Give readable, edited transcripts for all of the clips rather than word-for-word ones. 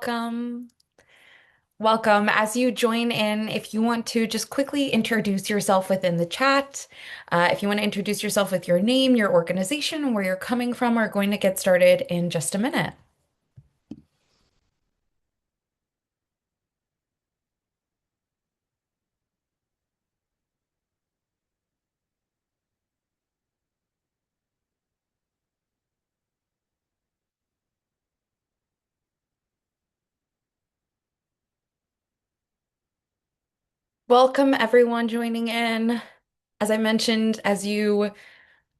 Welcome. Welcome. As you join in, if you want to just quickly introduce yourself within the chat, if you want to introduce yourself with your name, your organization, and where you're coming from, we're going to get started in just a minute. Welcome, everyone joining in. As I mentioned, as you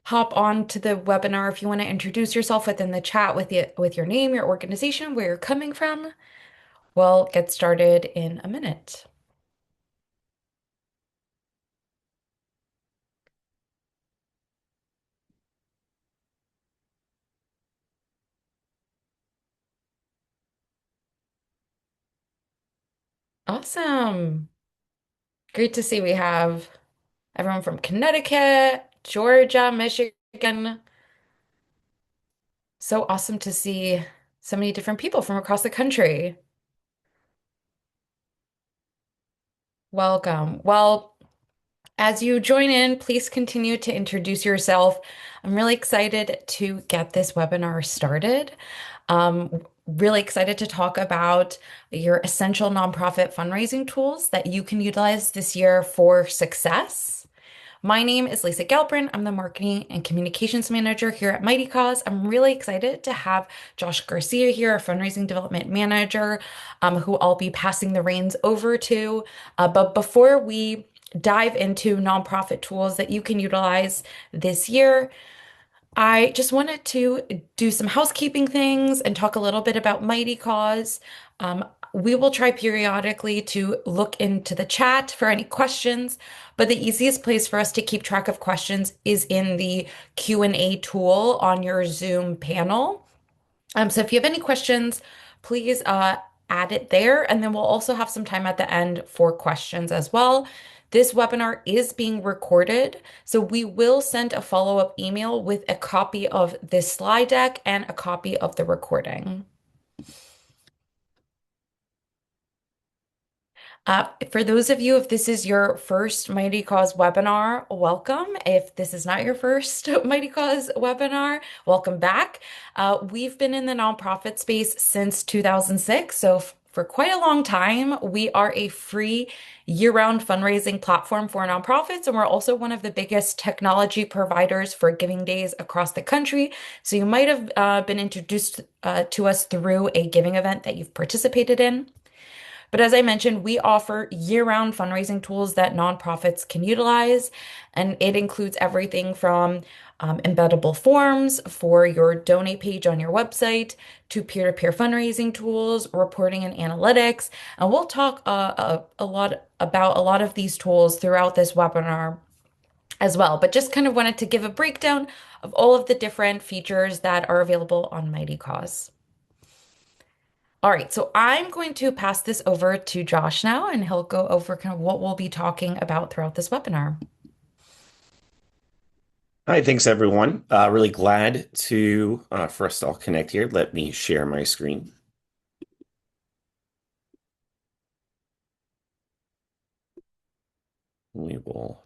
hop on to the webinar, if you want to introduce yourself within the chat with your name, your organization, where you're coming from, we'll get started in a minute. Awesome. Great to see we have everyone from Connecticut, Georgia, Michigan. So awesome to see so many different people from across the country. Welcome. Well, as you join in, please continue to introduce yourself. I'm really excited to get this webinar started. Really excited to talk about your essential nonprofit fundraising tools that you can utilize this year for success. My name is Lisa Galprin. I'm the Marketing and Communications Manager here at Mightycause. I'm really excited to have Josh Garcia here, our Fundraising Development Manager, who I'll be passing the reins over to. But before we dive into nonprofit tools that you can utilize this year, I just wanted to do some housekeeping things and talk a little bit about Mightycause. Um, we will try periodically to look into the chat for any questions, but the easiest place for us to keep track of questions is in the Q&A tool on your Zoom panel. So if you have any questions, please add it there, and then we'll also have some time at the end for questions as well. This webinar is being recorded, so we will send a follow-up email with a copy of this slide deck and a copy of the recording. For those of you, if this is your first Mightycause webinar, welcome. If this is not your first Mightycause webinar, welcome back. We've been in the nonprofit space since 2006, so for quite a long time. We are a free year-round fundraising platform for nonprofits, and we're also one of the biggest technology providers for giving days across the country. So you might have been introduced to us through a giving event that you've participated in. But as I mentioned, we offer year-round fundraising tools that nonprofits can utilize, and it includes everything from embeddable forms for your donate page on your website to peer-to-peer fundraising tools, reporting and analytics. And we'll talk a lot about a lot of these tools throughout this webinar as well, but just kind of wanted to give a breakdown of all of the different features that are available on Mightycause. All right, so I'm going to pass this over to Josh now, and he'll go over kind of what we'll be talking about throughout this webinar. Hi, thanks everyone. Really glad to for us to all connect here. Let me share my screen. We will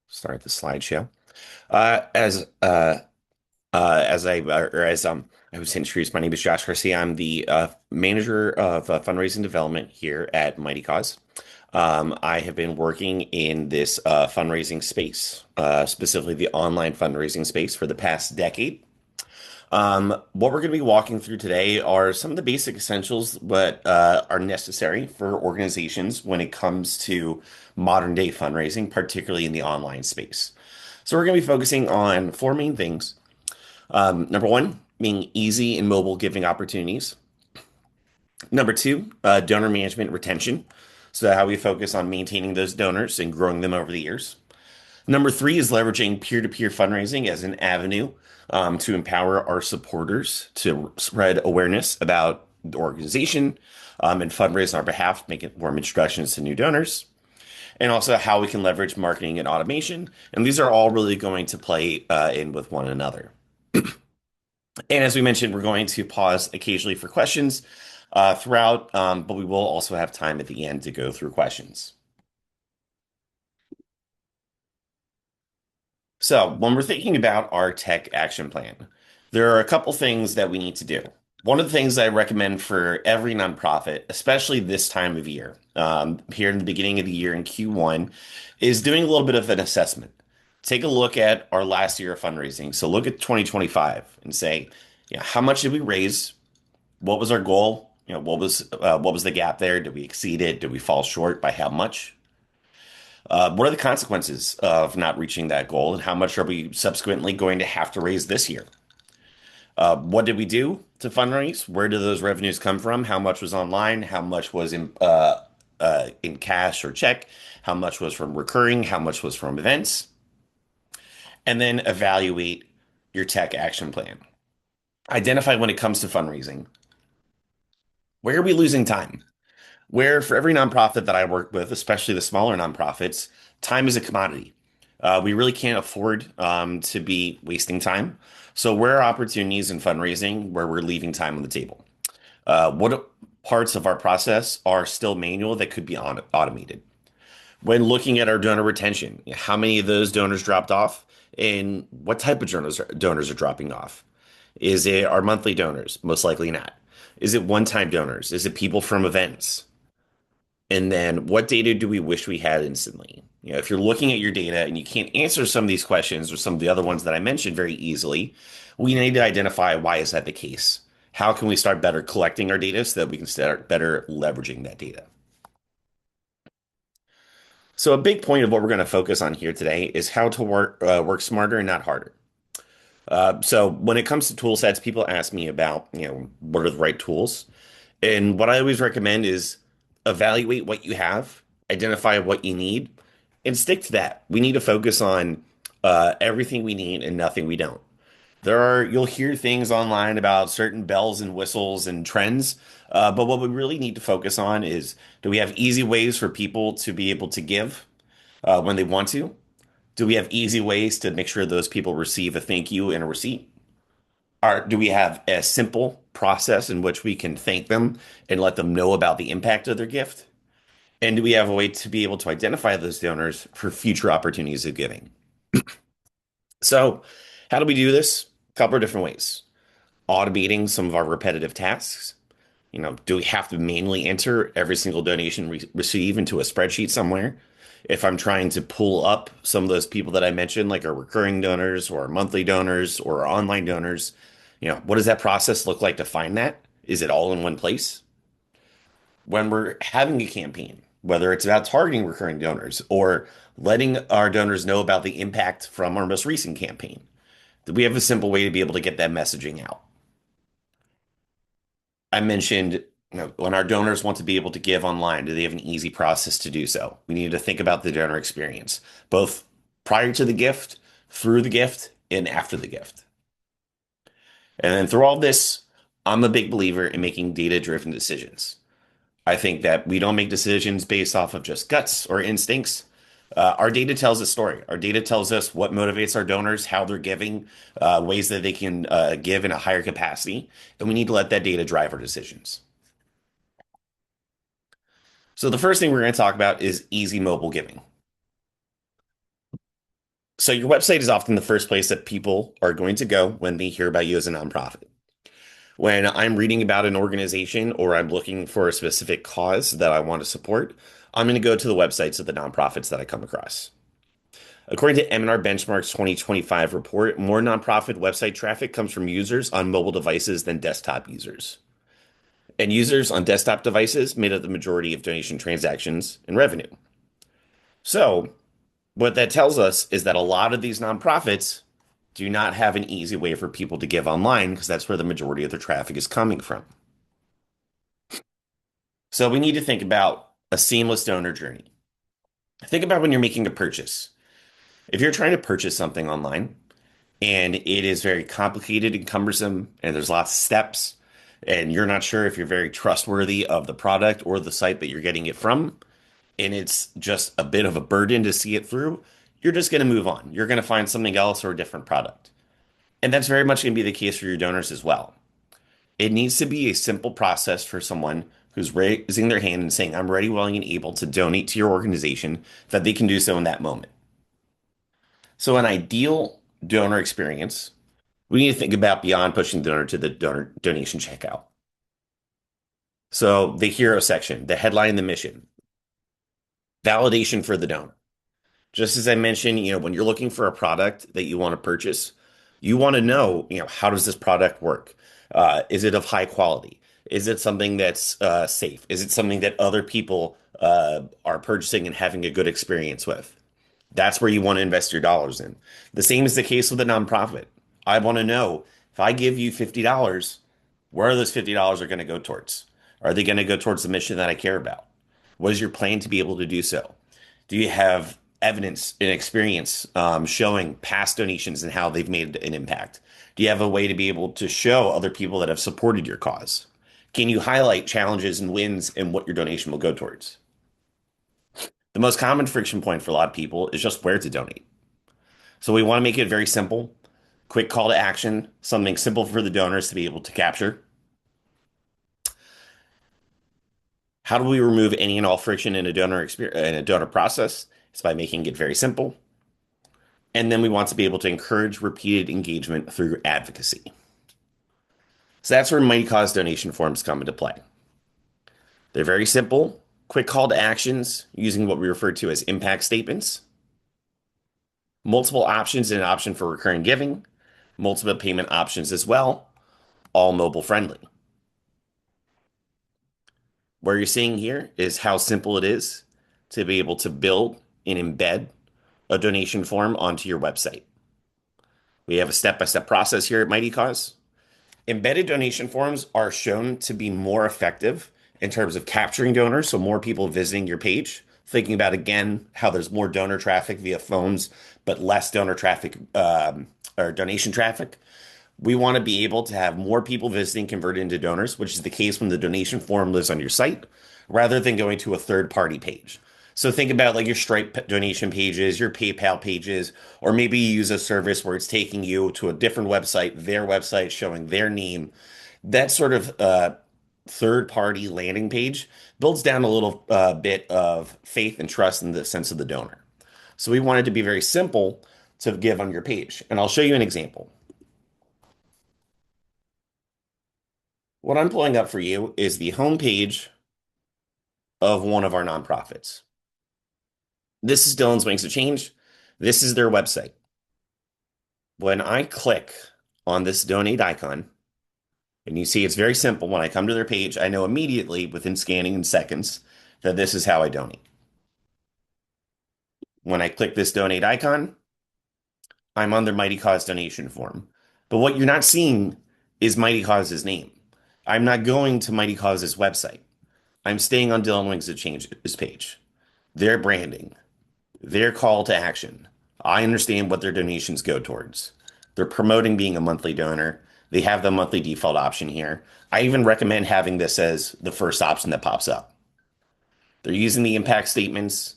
start the slideshow. Uh, as uh, I was introduced, my name is Josh Garcia. I'm the manager of fundraising development here at Mightycause. I have been working in this fundraising space, specifically the online fundraising space, for the past decade. What we're going to be walking through today are some of the basic essentials that are necessary for organizations when it comes to modern day fundraising, particularly in the online space. So we're going to be focusing on four main things. Number one, being easy and mobile giving opportunities. Number two, donor management retention. So how we focus on maintaining those donors and growing them over the years. Number three is leveraging peer-to-peer fundraising as an avenue to empower our supporters to spread awareness about the organization and fundraise on our behalf, making warm introductions to new donors, and also how we can leverage marketing and automation. And these are all really going to play in with one another. And as we mentioned, we're going to pause occasionally for questions throughout, but we will also have time at the end to go through questions. So, when we're thinking about our tech action plan, there are a couple things that we need to do. One of the things I recommend for every nonprofit, especially this time of year, here in the beginning of the year in Q1, is doing a little bit of an assessment. Take a look at our last year of fundraising. So look at 2025 and say, how much did we raise? What was our goal? What was the gap there? Did we exceed it? Did we fall short? By how much? What are the consequences of not reaching that goal, and how much are we subsequently going to have to raise this year? What did we do to fundraise? Where did those revenues come from? How much was online? How much was in cash or check? How much was from recurring? How much was from events? And then evaluate your tech action plan. Identify when it comes to fundraising. Where are we losing time? Where for every nonprofit that I work with, especially the smaller nonprofits, time is a commodity. We really can't afford to be wasting time. So, where are opportunities in fundraising where we're leaving time on the table? What parts of our process are still manual that could be automated? When looking at our donor retention, how many of those donors dropped off, and what type of donors are dropping off? Is it our monthly donors? Most likely not. Is it one-time donors? Is it people from events? And then what data do we wish we had instantly? If you're looking at your data and you can't answer some of these questions or some of the other ones that I mentioned very easily, we need to identify why is that the case? How can we start better collecting our data so that we can start better leveraging that data? So a big point of what we're going to focus on here today is how to work smarter and not harder. So when it comes to tool sets, people ask me about, what are the right tools? And what I always recommend is evaluate what you have, identify what you need, and stick to that. We need to focus on everything we need and nothing we don't. You'll hear things online about certain bells and whistles and trends, but what we really need to focus on is, do we have easy ways for people to be able to give when they want to? Do we have easy ways to make sure those people receive a thank you and a receipt? Do we have a simple process in which we can thank them and let them know about the impact of their gift? And do we have a way to be able to identify those donors for future opportunities of giving? So, how do we do this? A couple of different ways. Automating some of our repetitive tasks. Do we have to manually enter every single donation we receive into a spreadsheet somewhere? If I'm trying to pull up some of those people that I mentioned, like our recurring donors or our monthly donors or our online donors, what does that process look like to find that? Is it all in one place? When we're having a campaign, whether it's about targeting recurring donors or letting our donors know about the impact from our most recent campaign, do we have a simple way to be able to get that messaging out? I mentioned, when our donors want to be able to give online, do they have an easy process to do so? We need to think about the donor experience, both prior to the gift, through the gift, and after the gift. And then through all this, I'm a big believer in making data-driven decisions. I think that we don't make decisions based off of just guts or instincts. Our data tells a story. Our data tells us what motivates our donors, how they're giving, ways that they can give in a higher capacity, and we need to let that data drive our decisions. So the first thing we're going to talk about is easy mobile giving. So your website is often the first place that people are going to go when they hear about you as a nonprofit. When I'm reading about an organization or I'm looking for a specific cause that I want to support, I'm going to go to the websites of the nonprofits that I come across. According to M&R Benchmark's 2025 report, more nonprofit website traffic comes from users on mobile devices than desktop users. And users on desktop devices made up the majority of donation transactions and revenue. So, what that tells us is that a lot of these nonprofits do not have an easy way for people to give online because that's where the majority of their traffic is coming from. So, we need to think about a seamless donor journey. Think about when you're making a purchase. If you're trying to purchase something online, and it is very complicated and cumbersome, and there's lots of steps, and you're not sure if you're very trustworthy of the product or the site that you're getting it from, and it's just a bit of a burden to see it through, you're just going to move on. You're going to find something else or a different product. And that's very much going to be the case for your donors as well. It needs to be a simple process for someone who's raising their hand and saying, I'm ready, willing, and able to donate to your organization, that they can do so in that moment. So, an ideal donor experience, we need to think about beyond pushing the donor to the donor donation checkout. So, the hero section, the headline, the mission, validation for the donor. Just as I mentioned, when you're looking for a product that you want to purchase, you want to know, how does this product work? Is it of high quality? Is it something that's safe? Is it something that other people are purchasing and having a good experience with? That's where you want to invest your dollars in. The same is the case with a nonprofit. I want to know if I give you $50, where are those $50 are going to go towards? Are they going to go towards the mission that I care about? What is your plan to be able to do so? Do you have evidence and experience showing past donations and how they've made an impact? Do you have a way to be able to show other people that have supported your cause? Can you highlight challenges and wins and what your donation will go towards? The most common friction point for a lot of people is just where to donate. So we want to make it very simple, quick call to action, something simple for the donors to be able to capture. How do we remove any and all friction in a donor experience in a donor process? It's by making it very simple. And then we want to be able to encourage repeated engagement through advocacy. So that's where Mightycause donation forms come into play. They're very simple, quick call to actions using what we refer to as impact statements, multiple options and an option for recurring giving, multiple payment options as well, all mobile friendly. What you're seeing here is how simple it is to be able to build and embed a donation form onto your website. We have a step-by-step process here at Mightycause. Embedded donation forms are shown to be more effective in terms of capturing donors, so more people visiting your page. Thinking about again how there's more donor traffic via phones, but less donor traffic or donation traffic. We want to be able to have more people visiting converted into donors, which is the case when the donation form lives on your site, rather than going to a third party page. So think about like your Stripe donation pages, your PayPal pages, or maybe you use a service where it's taking you to a different website, their website showing their name. That sort of third party landing page builds down a little bit of faith and trust in the sense of the donor. So we want it to be very simple to give on your page. And I'll show you an example. What I'm pulling up for you is the homepage of one of our nonprofits. This is Dylan's Wings of Change. This is their website. When I click on this donate icon, and you see it's very simple. When I come to their page, I know immediately within scanning in seconds that this is how I donate. When I click this donate icon, I'm on their Mightycause donation form. But what you're not seeing is Mightycause's name. I'm not going to Mightycause's website. I'm staying on Dylan Wings of Change's page. Their branding, their call to action. I understand what their donations go towards. They're promoting being a monthly donor. They have the monthly default option here. I even recommend having this as the first option that pops up. They're using the impact statements.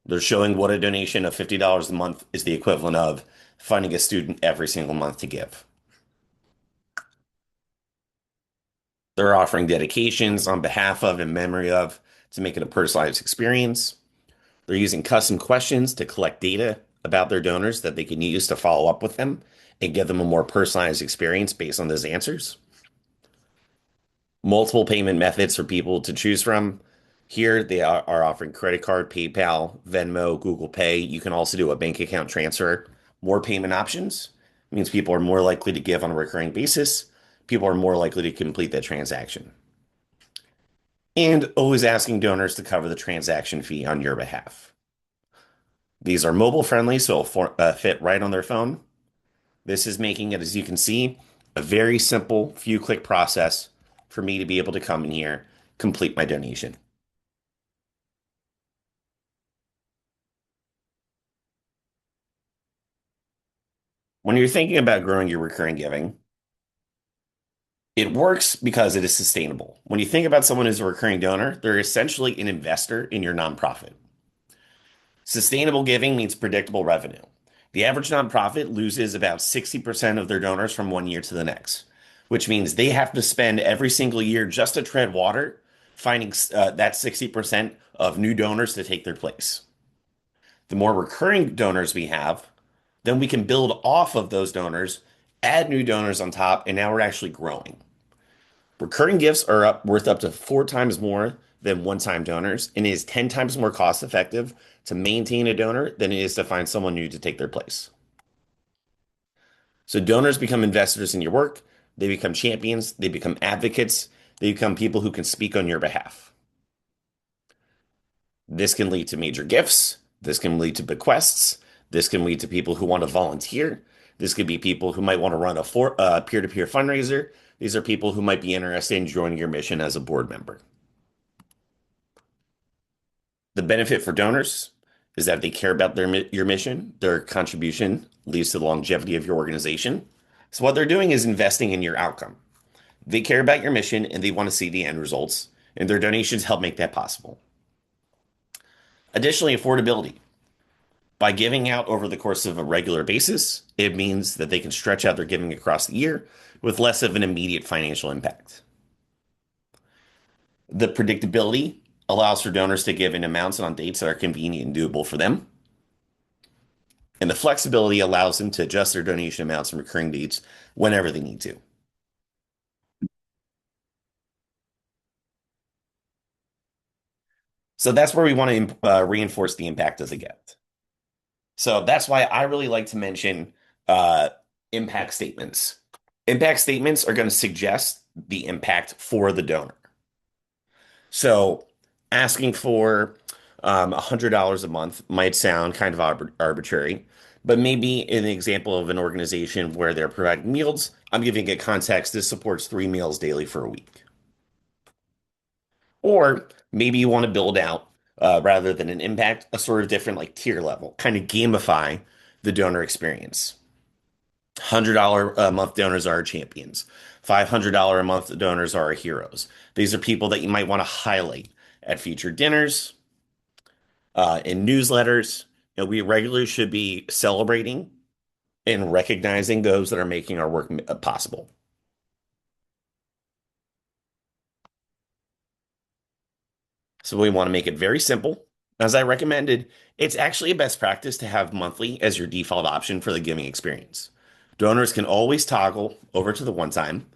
They're showing what a donation of $50 a month is the equivalent of funding a student every single month to give. They're offering dedications on behalf of and memory of to make it a personalized experience. They're using custom questions to collect data about their donors that they can use to follow up with them and give them a more personalized experience based on those answers. Multiple payment methods for people to choose from. Here, they are offering credit card, PayPal, Venmo, Google Pay. You can also do a bank account transfer. More payment options means people are more likely to give on a recurring basis. People are more likely to complete that transaction. And always asking donors to cover the transaction fee on your behalf. These are mobile friendly, so it'll fit right on their phone. This is making it, as you can see, a very simple few click process for me to be able to come in here, complete my donation. When you're thinking about growing your recurring giving, it works because it is sustainable. When you think about someone who's a recurring donor, they're essentially an investor in your nonprofit. Sustainable giving means predictable revenue. The average nonprofit loses about 60% of their donors from one year to the next, which means they have to spend every single year just to tread water, finding that 60% of new donors to take their place. The more recurring donors we have, then we can build off of those donors, add new donors on top, and now we're actually growing. Recurring gifts are worth up to 4 times more than one-time donors, and it is 10 times more cost effective to maintain a donor than it is to find someone new to take their place. So donors become investors in your work, they become champions, they become advocates, they become people who can speak on your behalf. This can lead to major gifts, this can lead to bequests, this can lead to people who want to volunteer. This could be people who might want to run a peer-to-peer fundraiser. These are people who might be interested in joining your mission as a board member. The benefit for donors is that they care about your mission. Their contribution leads to the longevity of your organization. So what they're doing is investing in your outcome. They care about your mission and they want to see the end results, and their donations help make that possible. Additionally, affordability. By giving out over the course of a regular basis, it means that they can stretch out their giving across the year with less of an immediate financial impact. The predictability allows for donors to give in amounts and on dates that are convenient and doable for them. And the flexibility allows them to adjust their donation amounts and recurring dates whenever they need to. So that's where we want to reinforce the impact of the gift. So that's why I really like to mention uh, impact statements. Impact statements are going to suggest the impact for the donor. So asking for $100 a month might sound kind of arbitrary, but maybe in the example of an organization where they're providing meals, I'm giving it context. This supports 3 meals daily for a week. Or maybe you want to build out, rather than an impact, a sort of different like tier level, kind of gamify the donor experience. $100 a month donors are our champions. $500 a month donors are our heroes. These are people that you might want to highlight at featured dinners, in newsletters. We regularly should be celebrating and recognizing those that are making our work possible. So we want to make it very simple. As I recommended, it's actually a best practice to have monthly as your default option for the giving experience. Donors can always toggle over to the one time,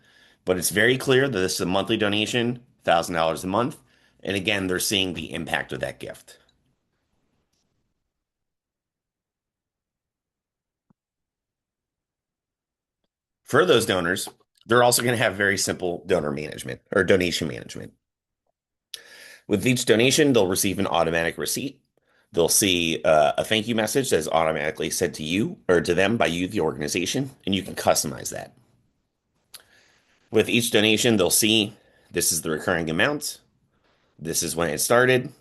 but it's very clear that this is a monthly donation, $1,000 a month. And again, they're seeing the impact of that gift. For those donors, they're also going to have very simple donor management or donation management. With each donation, they'll receive an automatic receipt. They'll see a thank you message that's automatically sent to you or to them by you, the organization, and you can customize that. With each donation, they'll see this is the recurring amount. This is when it started.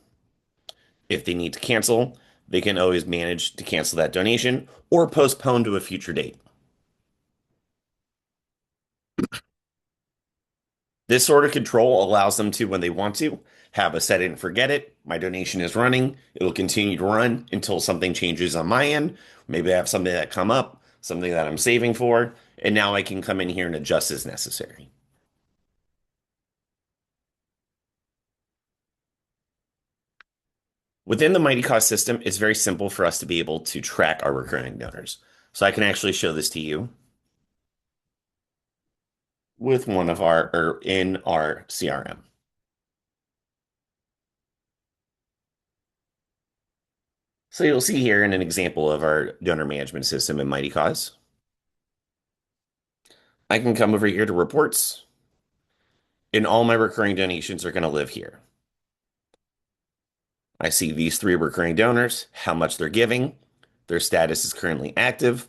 If they need to cancel, they can always manage to cancel that donation or postpone to a future date. This sort of control allows them to, when they want to, have a set it and forget it. My donation is running. It'll continue to run until something changes on my end. Maybe I have something that come up, something that I'm saving for, and now I can come in here and adjust as necessary. Within the Mightycause system, it's very simple for us to be able to track our recurring donors. So I can actually show this to you with one of our, or in our CRM. So you'll see here in an example of our donor management system in Mightycause. I can come over here to reports, and all my recurring donations are going to live here. I see these 3 recurring donors, how much they're giving, their status is currently active,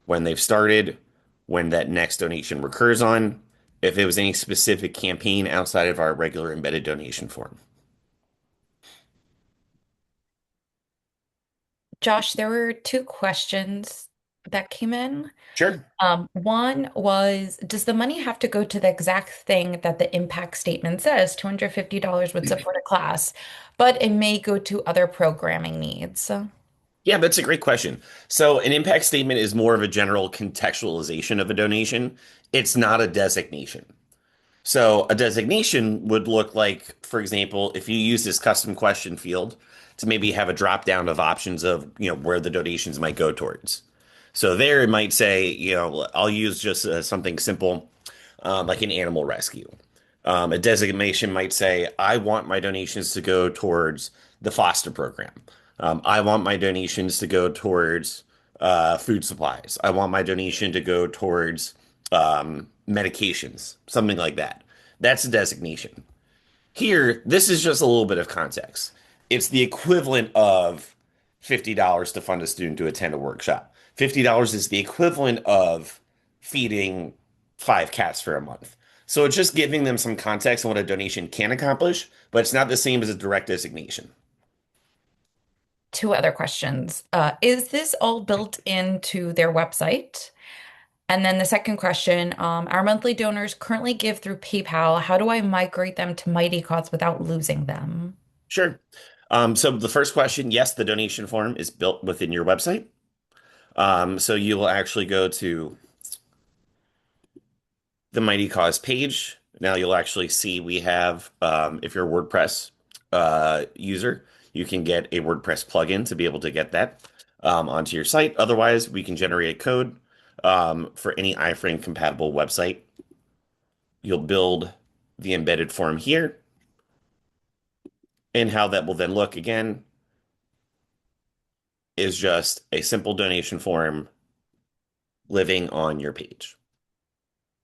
when they've started, when that next donation recurs on, if it was any specific campaign outside of our regular embedded donation form. Josh, there were two questions that came in. Sure. One was, does the money have to go to the exact thing that the impact statement says? $250 would support a class, but it may go to other programming needs. Yeah, that's a great question. So, an impact statement is more of a general contextualization of a donation. It's not a designation. So, a designation would look like, for example, if you use this custom question field to maybe have a drop down of options of, where the donations might go towards. So, there it might say, I'll use just something simple, like an animal rescue. A designation might say, I want my donations to go towards the foster program. I want my donations to go towards food supplies. I want my donation to go towards medications, something like that. That's a designation. Here, this is just a little bit of context. It's the equivalent of $50 to fund a student to attend a workshop. $50 is the equivalent of feeding five cats for a month. So it's just giving them some context on what a donation can accomplish, but it's not the same as a direct designation. Two other questions. Is this all built into their website? And then the second question, our monthly donors currently give through PayPal. How do I migrate them to Mightycause without losing them? Sure. So the first question, yes, the donation form is built within your website. So you will actually go to the Mighty Cause page. Now you'll actually see we have, if you're a WordPress user, you can get a WordPress plugin to be able to get that onto your site. Otherwise, we can generate a code for any iframe compatible website. You'll build the embedded form here, and how that will then look again is just a simple donation form living on your page.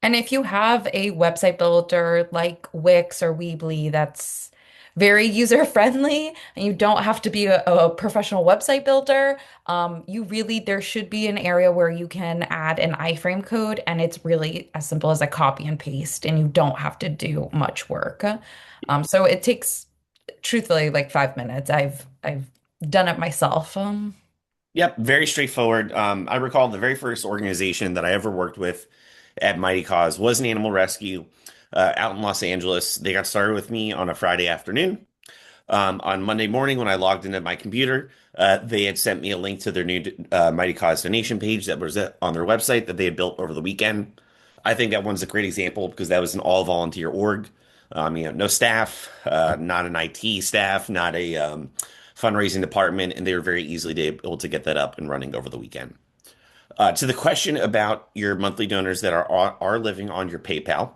And if you have a website builder like Wix or Weebly that's very user friendly and you don't have to be a professional website builder, there should be an area where you can add an iframe code and it's really as simple as a copy and paste and you don't have to do much work. So it takes truthfully like 5 minutes. I've done it myself. Yep, very straightforward. I recall the very first organization that I ever worked with at Mighty Cause was an animal rescue out in Los Angeles. They got started with me on a Friday afternoon. On Monday morning, when I logged into my computer, they had sent me a link to their new Mighty Cause donation page that was on their website that they had built over the weekend. I think that one's a great example because that was an all volunteer org. No staff, not an IT staff, not a fundraising department, and they were very easily able to get that up and running over the weekend. To the question about your monthly donors that are living on your PayPal,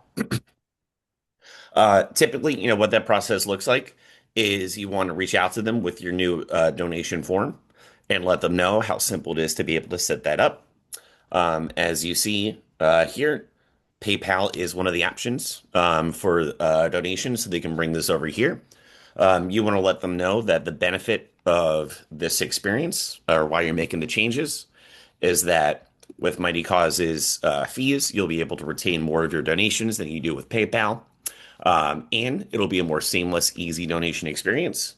typically, what that process looks like is you want to reach out to them with your new donation form and let them know how simple it is to be able to set that up. As you see here, PayPal is one of the options for donations, so they can bring this over here. You want to let them know that the benefit of this experience, or why you're making the changes, is that with Mighty Cause's fees, you'll be able to retain more of your donations than you do with PayPal. And it'll be a more seamless, easy donation experience.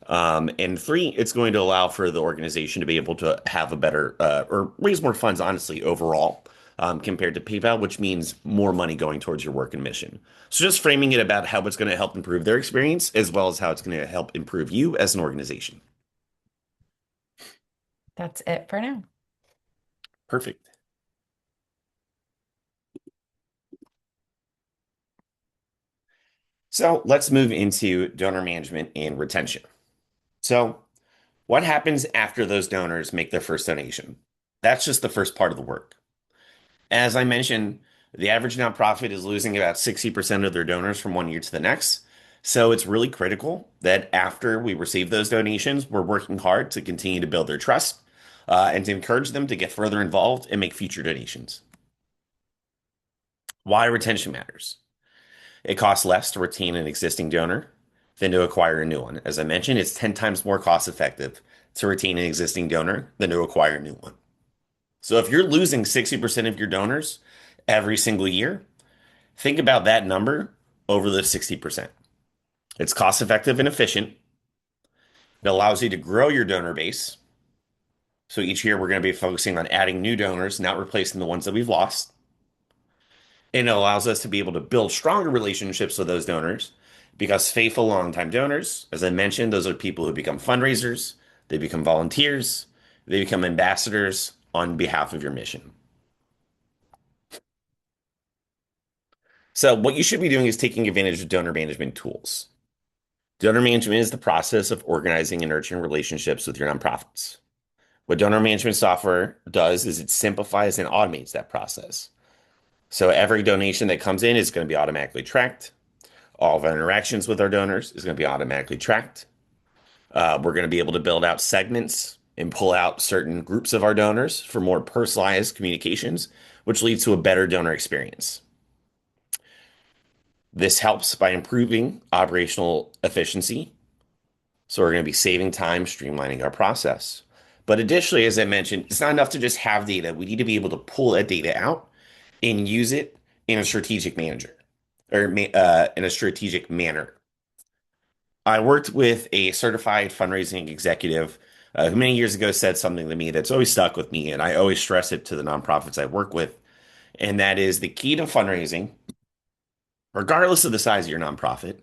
And three, it's going to allow for the organization to be able to have a better or raise more funds, honestly, overall, compared to PayPal, which means more money going towards your work and mission. So just framing it about how it's going to help improve their experience as well as how it's going to help improve you as an organization. That's it for now. Perfect. So let's move into donor management and retention. So, what happens after those donors make their first donation? That's just the first part of the work. As I mentioned, the average nonprofit is losing about 60% of their donors from one year to the next. So it's really critical that after we receive those donations, we're working hard to continue to build their trust and to encourage them to get further involved and make future donations. Why retention matters. It costs less to retain an existing donor than to acquire a new one. As I mentioned, it's 10 times more cost effective to retain an existing donor than to acquire a new one. So if you're losing 60% of your donors every single year, think about that number over the 60%. It's cost effective and efficient. It allows you to grow your donor base. So each year we're going to be focusing on adding new donors, not replacing the ones that we've lost. And it allows us to be able to build stronger relationships with those donors because faithful, longtime donors, as I mentioned, those are people who become fundraisers, they become volunteers, They become ambassadors on behalf of your mission. So what you should be doing is taking advantage of donor management tools. Donor management is the process of organizing and nurturing relationships with your nonprofits. What donor management software does is it simplifies and automates that process. So every donation that comes in is going to be automatically tracked. All of our interactions with our donors is going to be automatically tracked. We're going to be able to build out segments and pull out certain groups of our donors for more personalized communications, which leads to a better donor experience. This helps by improving operational efficiency. So we're going to be saving time, streamlining our process. But additionally, as I mentioned, it's not enough to just have data. We need to be able to pull that data out and use it in a strategic manager or in a strategic manner. I worked with a certified fundraising executive who many years ago said something to me that's always stuck with me, and I always stress it to the nonprofits I work with, and that is the key to fundraising, regardless of the size of your nonprofit,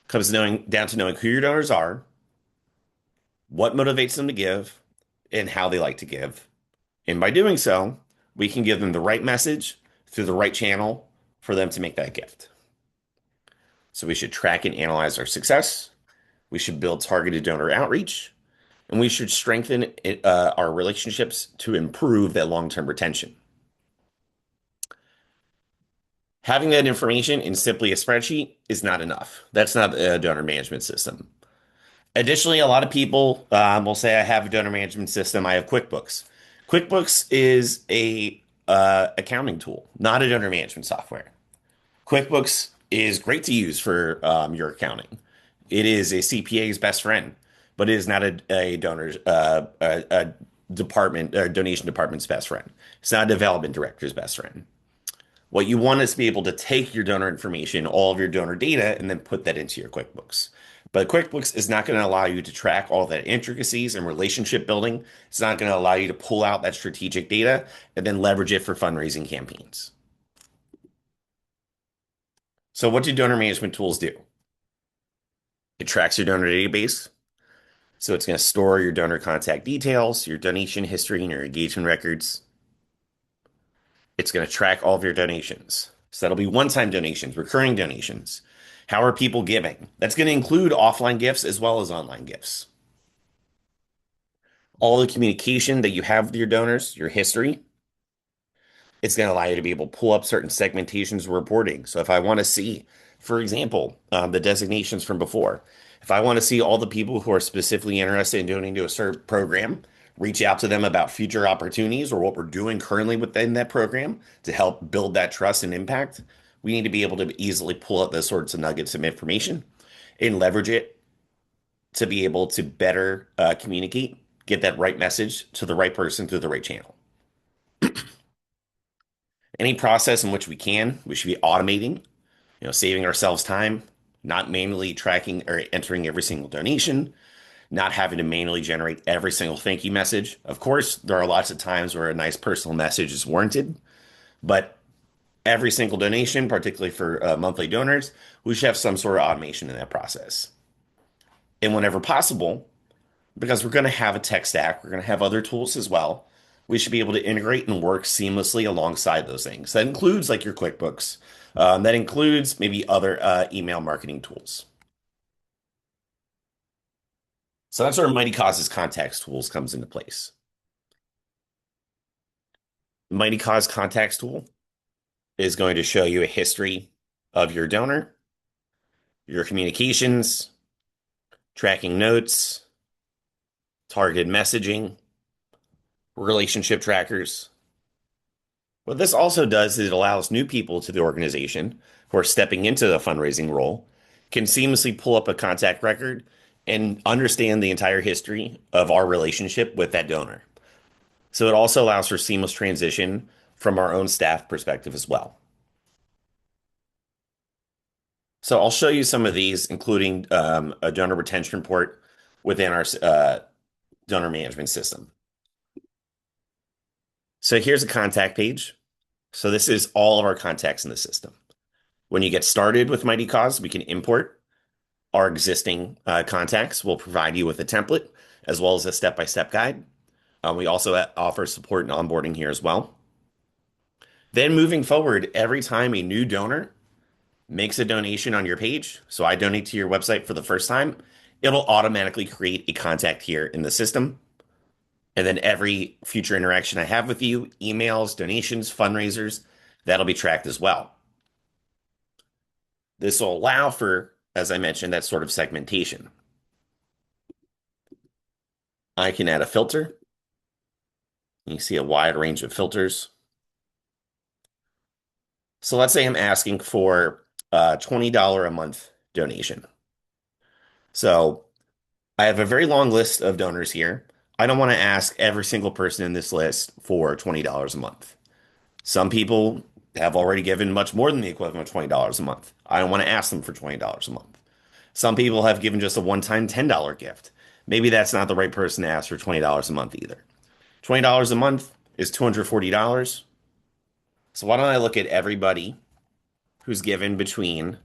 comes down to knowing who your donors are, what motivates them to give, and how they like to give. And by doing so, we can give them the right message through the right channel for them to make that gift. So we should track and analyze our success. We should build targeted donor outreach, and we should strengthen our relationships to improve that long-term retention. Having that information in simply a spreadsheet is not enough. That's not a donor management system. Additionally, a lot of people will say, I have a donor management system. I have QuickBooks. QuickBooks is a accounting tool, not a donor management software. QuickBooks is great to use for your accounting. It is a CPA's best friend, but it is not a donor's a department or donation department's best friend. It's not a development director's best friend. What you want is to be able to take your donor information, all of your donor data, and then put that into your QuickBooks. But QuickBooks is not going to allow you to track all that intricacies and relationship building. It's not going to allow you to pull out that strategic data and then leverage it for fundraising campaigns. So what do donor management tools do? It tracks your donor database. So it's going to store your donor contact details, your donation history, and your engagement records. It's going to track all of your donations. So that'll be one-time donations, recurring donations. How are people giving? That's going to include offline gifts as well as online gifts. All the communication that you have with your donors, your history, it's going to allow you to be able to pull up certain segmentations of reporting. So if I want to see, for example, the designations from before, if I want to see all the people who are specifically interested in donating to a certain program, reach out to them about future opportunities or what we're doing currently within that program to help build that trust and impact, we need to be able to easily pull out those sorts of nuggets of information and leverage it to be able to better communicate, get that right message to the right person through the right channel. Any process in which we should be automating, saving ourselves time, not manually tracking or entering every single donation, not having to manually generate every single thank you message. Of course, there are lots of times where a nice personal message is warranted, but every single donation, particularly for monthly donors, we should have some sort of automation in that process. And whenever possible, because we're going to have a tech stack, we're going to have other tools as well. We should be able to integrate and work seamlessly alongside those things. That includes like your QuickBooks. That includes maybe other email marketing tools. So that's where Mightycause's context tools comes into place. Mightycause contacts tool is going to show you a history of your donor, your communications, tracking notes, targeted messaging, relationship trackers. What this also does is it allows new people to the organization who are stepping into the fundraising role can seamlessly pull up a contact record and understand the entire history of our relationship with that donor. So it also allows for seamless transition from our own staff perspective as well. So I'll show you some of these, including a donor retention report within our donor management system. So here's a contact page. So this is all of our contacts in the system. When you get started with Mightycause, we can import our existing contacts. We'll provide you with a template as well as a step-by-step guide. We also offer support and onboarding here as well. Then moving forward, every time a new donor makes a donation on your page, so I donate to your website for the first time, it'll automatically create a contact here in the system. And then every future interaction I have with you, emails, donations, fundraisers, that'll be tracked as well. This will allow for, as I mentioned, that sort of segmentation. I can add a filter. You see a wide range of filters. So let's say I'm asking for a $20 a month donation. So I have a very long list of donors here. I don't want to ask every single person in this list for $20 a month. Some people have already given much more than the equivalent of $20 a month. I don't want to ask them for $20 a month. Some people have given just a one-time $10 gift. Maybe that's not the right person to ask for $20 a month either. $20 a month is $240. So why don't I look at everybody who's given between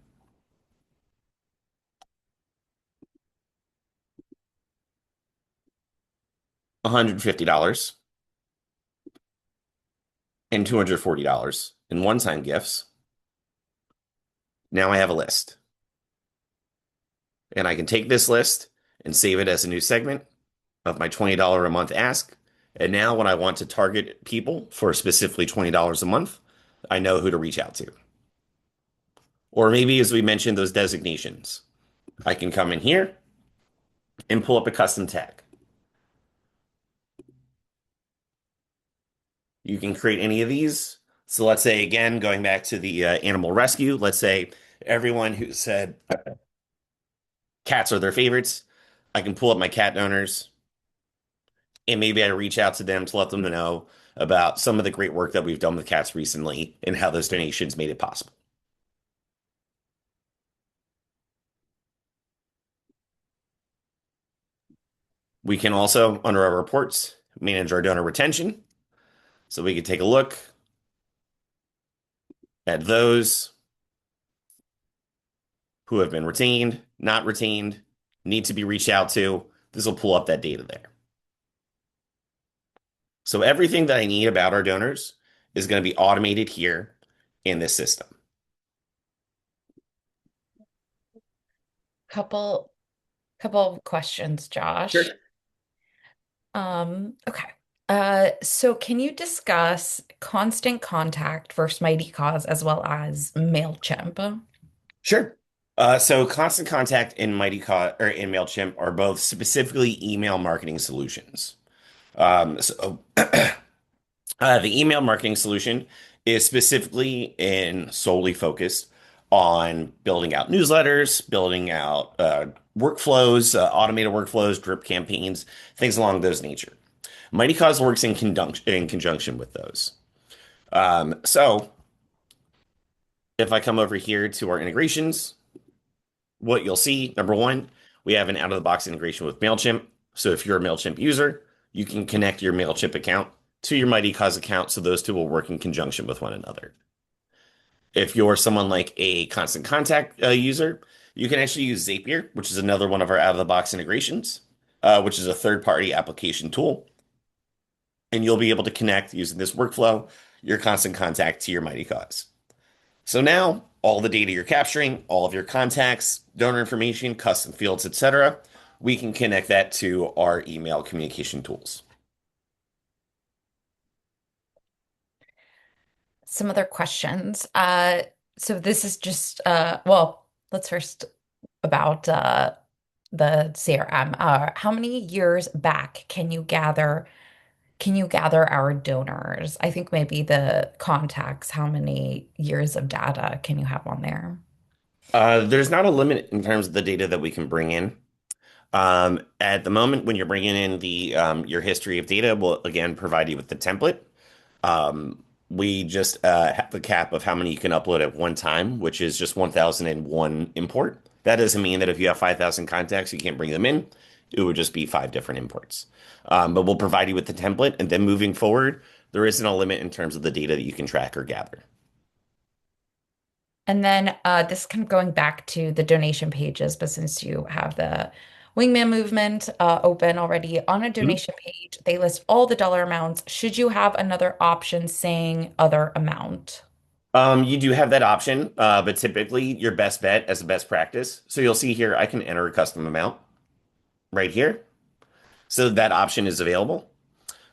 $150 and $240 in one-time gifts. Now I have a list. And I can take this list and save it as a new segment of my $20 a month ask. And now when I want to target people for specifically $20 a month, I know who to reach out to. Or maybe, as we mentioned, those designations. I can come in here and pull up a custom tag. You can create any of these. So let's say, again, going back to the animal rescue, let's say everyone who said cats are their favorites, I can pull up my cat donors and maybe I reach out to them to let them know about some of the great work that we've done with cats recently and how those donations made it possible. We can also, under our reports, manage our donor retention. So we could take a look at those who have been retained, not retained, need to be reached out to. This will pull up that data there. So everything that I need about our donors is going to be automated here in this system. Couple couple of questions, Josh. Sure. Okay. So can you discuss Constant Contact versus Mightycause as well as MailChimp? Sure. So Constant Contact and or in Mailchimp are both specifically email marketing solutions. The email marketing solution is specifically and solely focused on building out newsletters, building out workflows, automated workflows, drip campaigns, things along those nature. Mighty Cause works in conjunction with those. So if I come over here to our integrations, what you'll see, number one, we have an out-of-the-box integration with MailChimp. So if you're a MailChimp user, you can connect your MailChimp account to your Mightycause account, so those two will work in conjunction with one another. If you're someone like a Constant Contact user, you can actually use Zapier, which is another one of our out-of-the-box integrations, which is a third-party application tool. And you'll be able to connect using this workflow, your Constant Contact to your Mightycause. So now all the data you're capturing, all of your contacts, donor information, custom fields, etc., we can connect that to our email communication tools. Some other questions. So this is just well, let's first about the CRM. How many years back can you gather our donors? I think maybe the contacts, how many years of data can you have on there? There's not a limit in terms of the data that we can bring in. At the moment, when you're bringing in the your history of data, we'll again provide you with the template. We just have the cap of how many you can upload at one time, which is just 1,001 import. That doesn't mean that if you have 5,000 contacts, you can't bring them in. It would just be five different imports. But we'll provide you with the template, and then moving forward, there isn't a limit in terms of the data that you can track or gather. And then this kind of going back to the donation pages, but since you have the Wingman Movement open already on a Mhm. donation page. They list all the dollar amounts. Should you have another option saying other amount? You do have that option, but typically your best bet as a best practice. So you'll see here, I can enter a custom amount right here. So that option is available.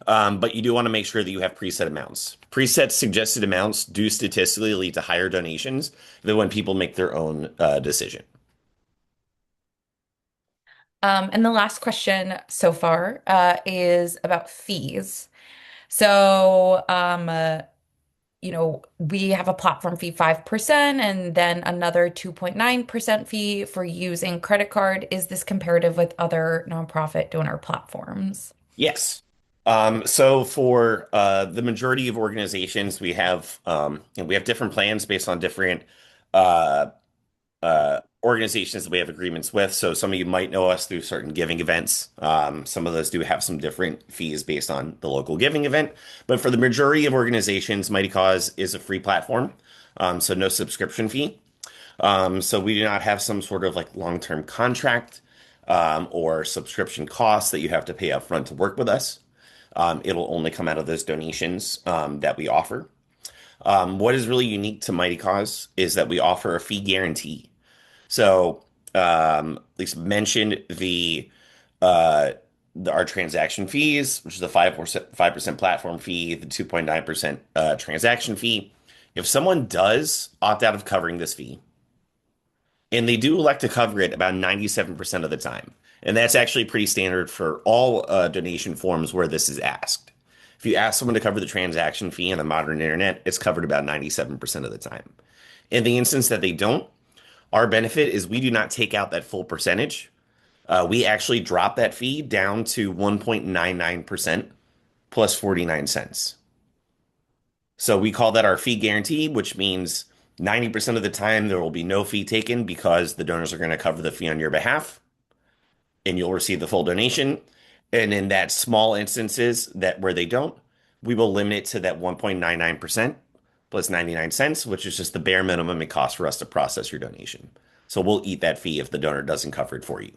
But you do want to make sure that you have preset amounts. Preset suggested amounts do statistically lead to higher donations than when people make their own decision. And the last question so far is about fees. So, we have a platform fee 5% and then another 2.9% fee for using credit card. Is this comparative with other nonprofit donor platforms? Yes. So for the majority of organizations, we have different plans based on different uh, organizations that we have agreements with. So some of you might know us through certain giving events. Some of those do have some different fees based on the local giving event. But for the majority of organizations, Mightycause is a free platform, so no subscription fee. So we do not have some sort of like long-term contract or subscription costs that you have to pay upfront to work with us. It'll only come out of those donations that we offer. What is really unique to Mighty Cause is that we offer a fee guarantee. So, Lisa mentioned uh, our transaction fees, which is the 5% platform fee, the 2.9% transaction fee. If someone does opt out of covering this fee, and they do elect to cover it about 97% of the time, and that's actually pretty standard for all donation forms where this is asked. If you ask someone to cover the transaction fee on the modern internet, it's covered about 97% of the time. In the instance that they don't, our benefit is we do not take out that full percentage. We actually drop that fee down to 1.99% plus 49 cents. So we call that our fee guarantee, which means 90% of the time there will be no fee taken because the donors are going to cover the fee on your behalf and you'll receive the full donation. And in that small instances that where they don't, we will limit it to that 1.99% plus 99 cents, which is just the bare minimum it costs for us to process your donation. So we'll eat that fee if the donor doesn't cover it for you.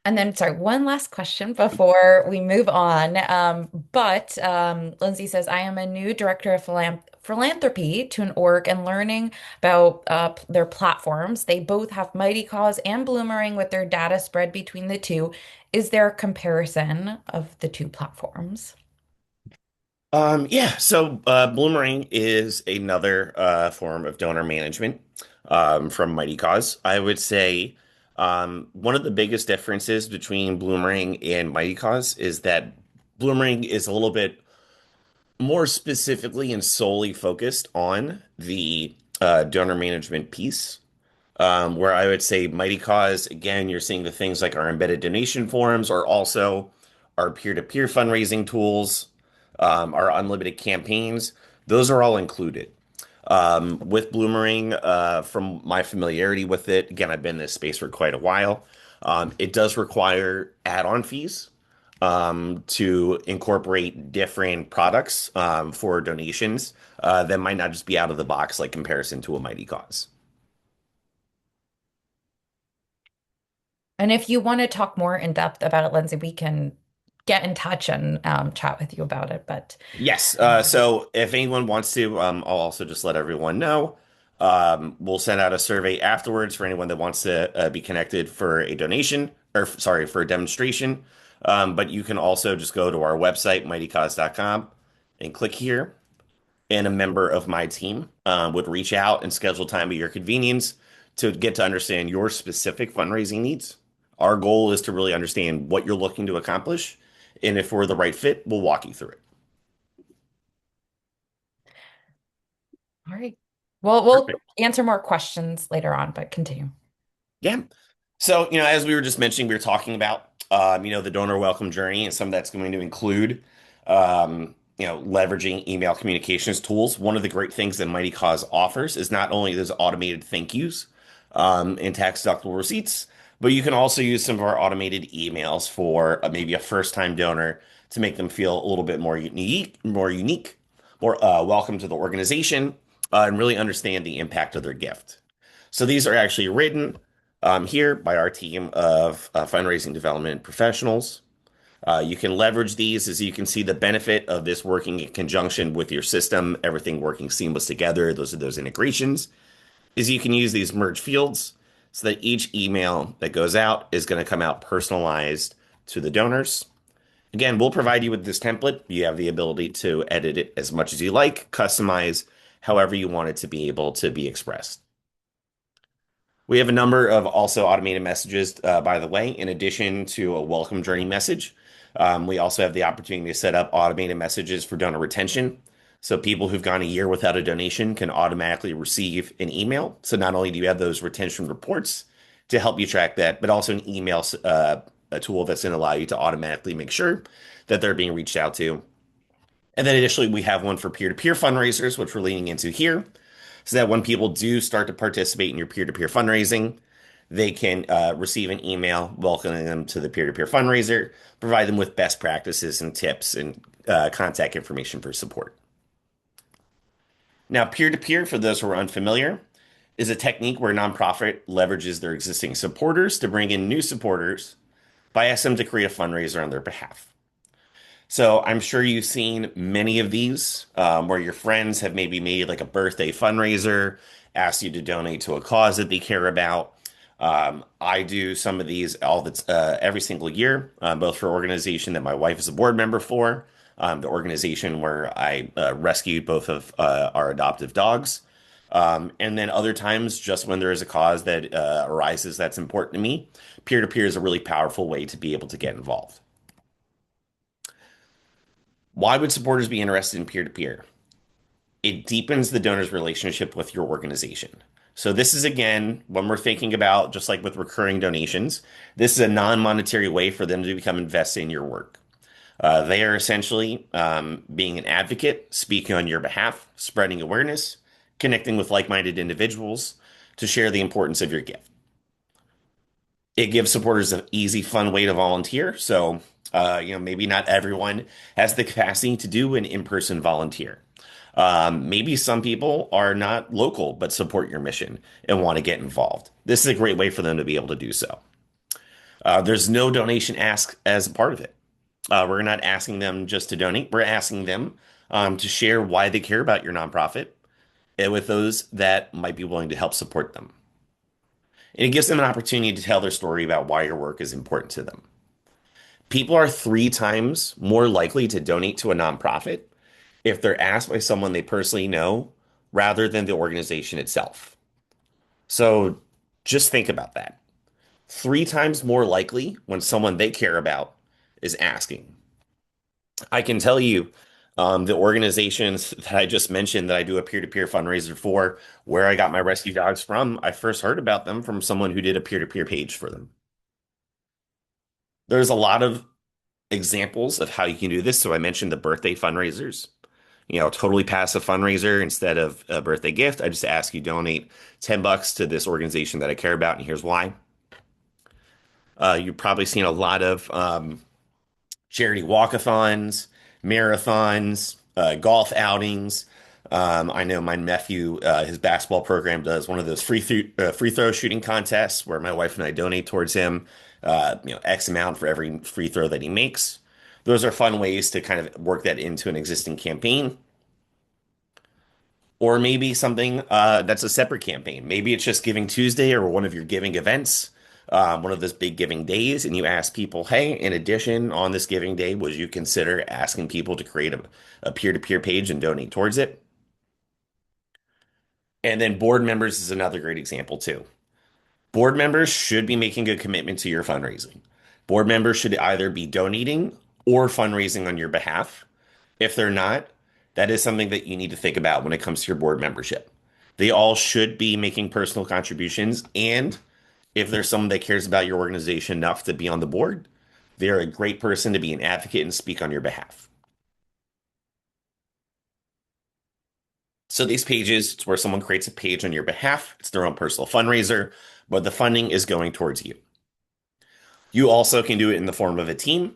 And then, sorry, one last question before we move on. Lindsay says, I am a new director of philanthropy to an org and learning about their platforms. They both have Mighty Cause and Bloomerang with their data spread between the two. Is there a comparison of the two platforms? Yeah, so Bloomerang is another form of donor management from Mighty Cause. I would say one of the biggest differences between Bloomerang and Mighty Cause is that Bloomerang is a little bit more specifically and solely focused on the donor management piece. Where I would say Mighty Cause, again, you're seeing the things like our embedded donation forms or also our peer-to-peer fundraising tools, our unlimited campaigns. Those are all included. With Bloomerang, from my familiarity with it, again, I've been in this space for quite a while. It does require add-on fees to incorporate different products for donations that might not just be out of the box like comparison to a Mighty Cause. And if you want to talk more in depth about it, Lindsay, we can get in touch and chat with you about it. But Yes. So if anyone wants to, I'll also just let everyone know. We'll send out a survey afterwards for anyone that wants to be connected for a donation or sorry, for a demonstration. But you can also just go to our website, mightycause.com, and click here. And a member of my team would reach out and schedule time at your convenience to get to understand your specific fundraising needs. Our goal is to really understand what you're looking to accomplish. And if we're the right fit, we'll walk you through it. all right. Well, we'll Perfect. answer more questions later on, but continue. Yeah. So, as we were just mentioning, we were talking about, the donor welcome journey and some of that's going to include, leveraging email communications tools. One of the great things that Mighty Cause offers is not only those automated thank yous, and tax deductible receipts, but you can also use some of our automated emails for maybe a first-time donor to make them feel a little bit more welcome to the organization, and really understand the impact of their gift. So these are actually written. here by our team of fundraising development professionals. You can leverage these as you can see the benefit of this working in conjunction with your system, everything working seamless together. Those are those integrations. Is you can use these merge fields so that each email that goes out is going to come out personalized to the donors. Again, we'll provide you with this template. You have the ability to edit it as much as you like, customize however you want it to be able to be expressed. We have a number of also automated messages, by the way, in addition to a welcome journey message. We also have the opportunity to set up automated messages for donor retention. So people who've gone a year without a donation can automatically receive an email. So not only do you have those retention reports to help you track that, but also an email, a tool that's going to allow you to automatically make sure that they're being reached out to. And then additionally, we have one for peer-to-peer fundraisers, which we're leaning into here, so that when people do start to participate in your peer-to-peer fundraising, they can receive an email welcoming them to the peer-to-peer fundraiser, provide them with best practices and tips and contact information for support. Now, peer-to-peer, for those who are unfamiliar, is a technique where a nonprofit leverages their existing supporters to bring in new supporters by asking them to create a fundraiser on their behalf. So I'm sure you've seen many of these where your friends have maybe made like a birthday fundraiser, asked you to donate to a cause that they care about. I do some of these every single year, both for organization that my wife is a board member for, the organization where I rescued both of our adoptive dogs. And then other times, just when there is a cause that arises that's important to me, peer-to-peer is a really powerful way to be able to get involved. Why would supporters be interested in peer-to-peer? It deepens the donor's relationship with your organization. So this is again, when we're thinking about, just like with recurring donations, this is a non-monetary way for them to become invested in your work. They are essentially being an advocate, speaking on your behalf, spreading awareness, connecting with like-minded individuals to share the importance of your gift. It gives supporters an easy, fun way to volunteer. So, maybe not everyone has the capacity to do an in-person volunteer. Maybe some people are not local but support your mission and want to get involved. This is a great way for them to be able to do so. There's no donation ask as a part of it. We're not asking them just to donate. We're asking them to share why they care about your nonprofit and with those that might be willing to help support them. And it gives them an opportunity to tell their story about why your work is important to them. People are 3 times more likely to donate to a nonprofit if they're asked by someone they personally know rather than the organization itself. So just think about that. 3 times more likely when someone they care about is asking. I can tell you the organizations that I just mentioned that I do a peer-to-peer fundraiser for, where I got my rescue dogs from, I first heard about them from someone who did a peer-to-peer page for them. There's a lot of examples of how you can do this. So I mentioned the birthday fundraisers. Totally passive fundraiser. Instead of a birthday gift, I just ask you donate $10 to this organization that I care about, and here's why. You've probably seen a lot of charity walkathons, marathons, golf outings. I know my nephew, his basketball program does one of those free throw shooting contests where my wife and I donate towards him, X amount for every free throw that he makes. Those are fun ways to kind of work that into an existing campaign. Or maybe something that's a separate campaign. Maybe it's just Giving Tuesday or one of your giving events, one of those big giving days, and you ask people, hey, in addition, on this giving day, would you consider asking people to create a peer-to-peer page and donate towards it? And then board members is another great example too. Board members should be making a commitment to your fundraising. Board members should either be donating or fundraising on your behalf. If they're not, that is something that you need to think about when it comes to your board membership. They all should be making personal contributions. And if there's someone that cares about your organization enough to be on the board, they're a great person to be an advocate and speak on your behalf. So these pages, it's where someone creates a page on your behalf. It's their own personal fundraiser, but the funding is going towards you. You also can do it in the form of a team.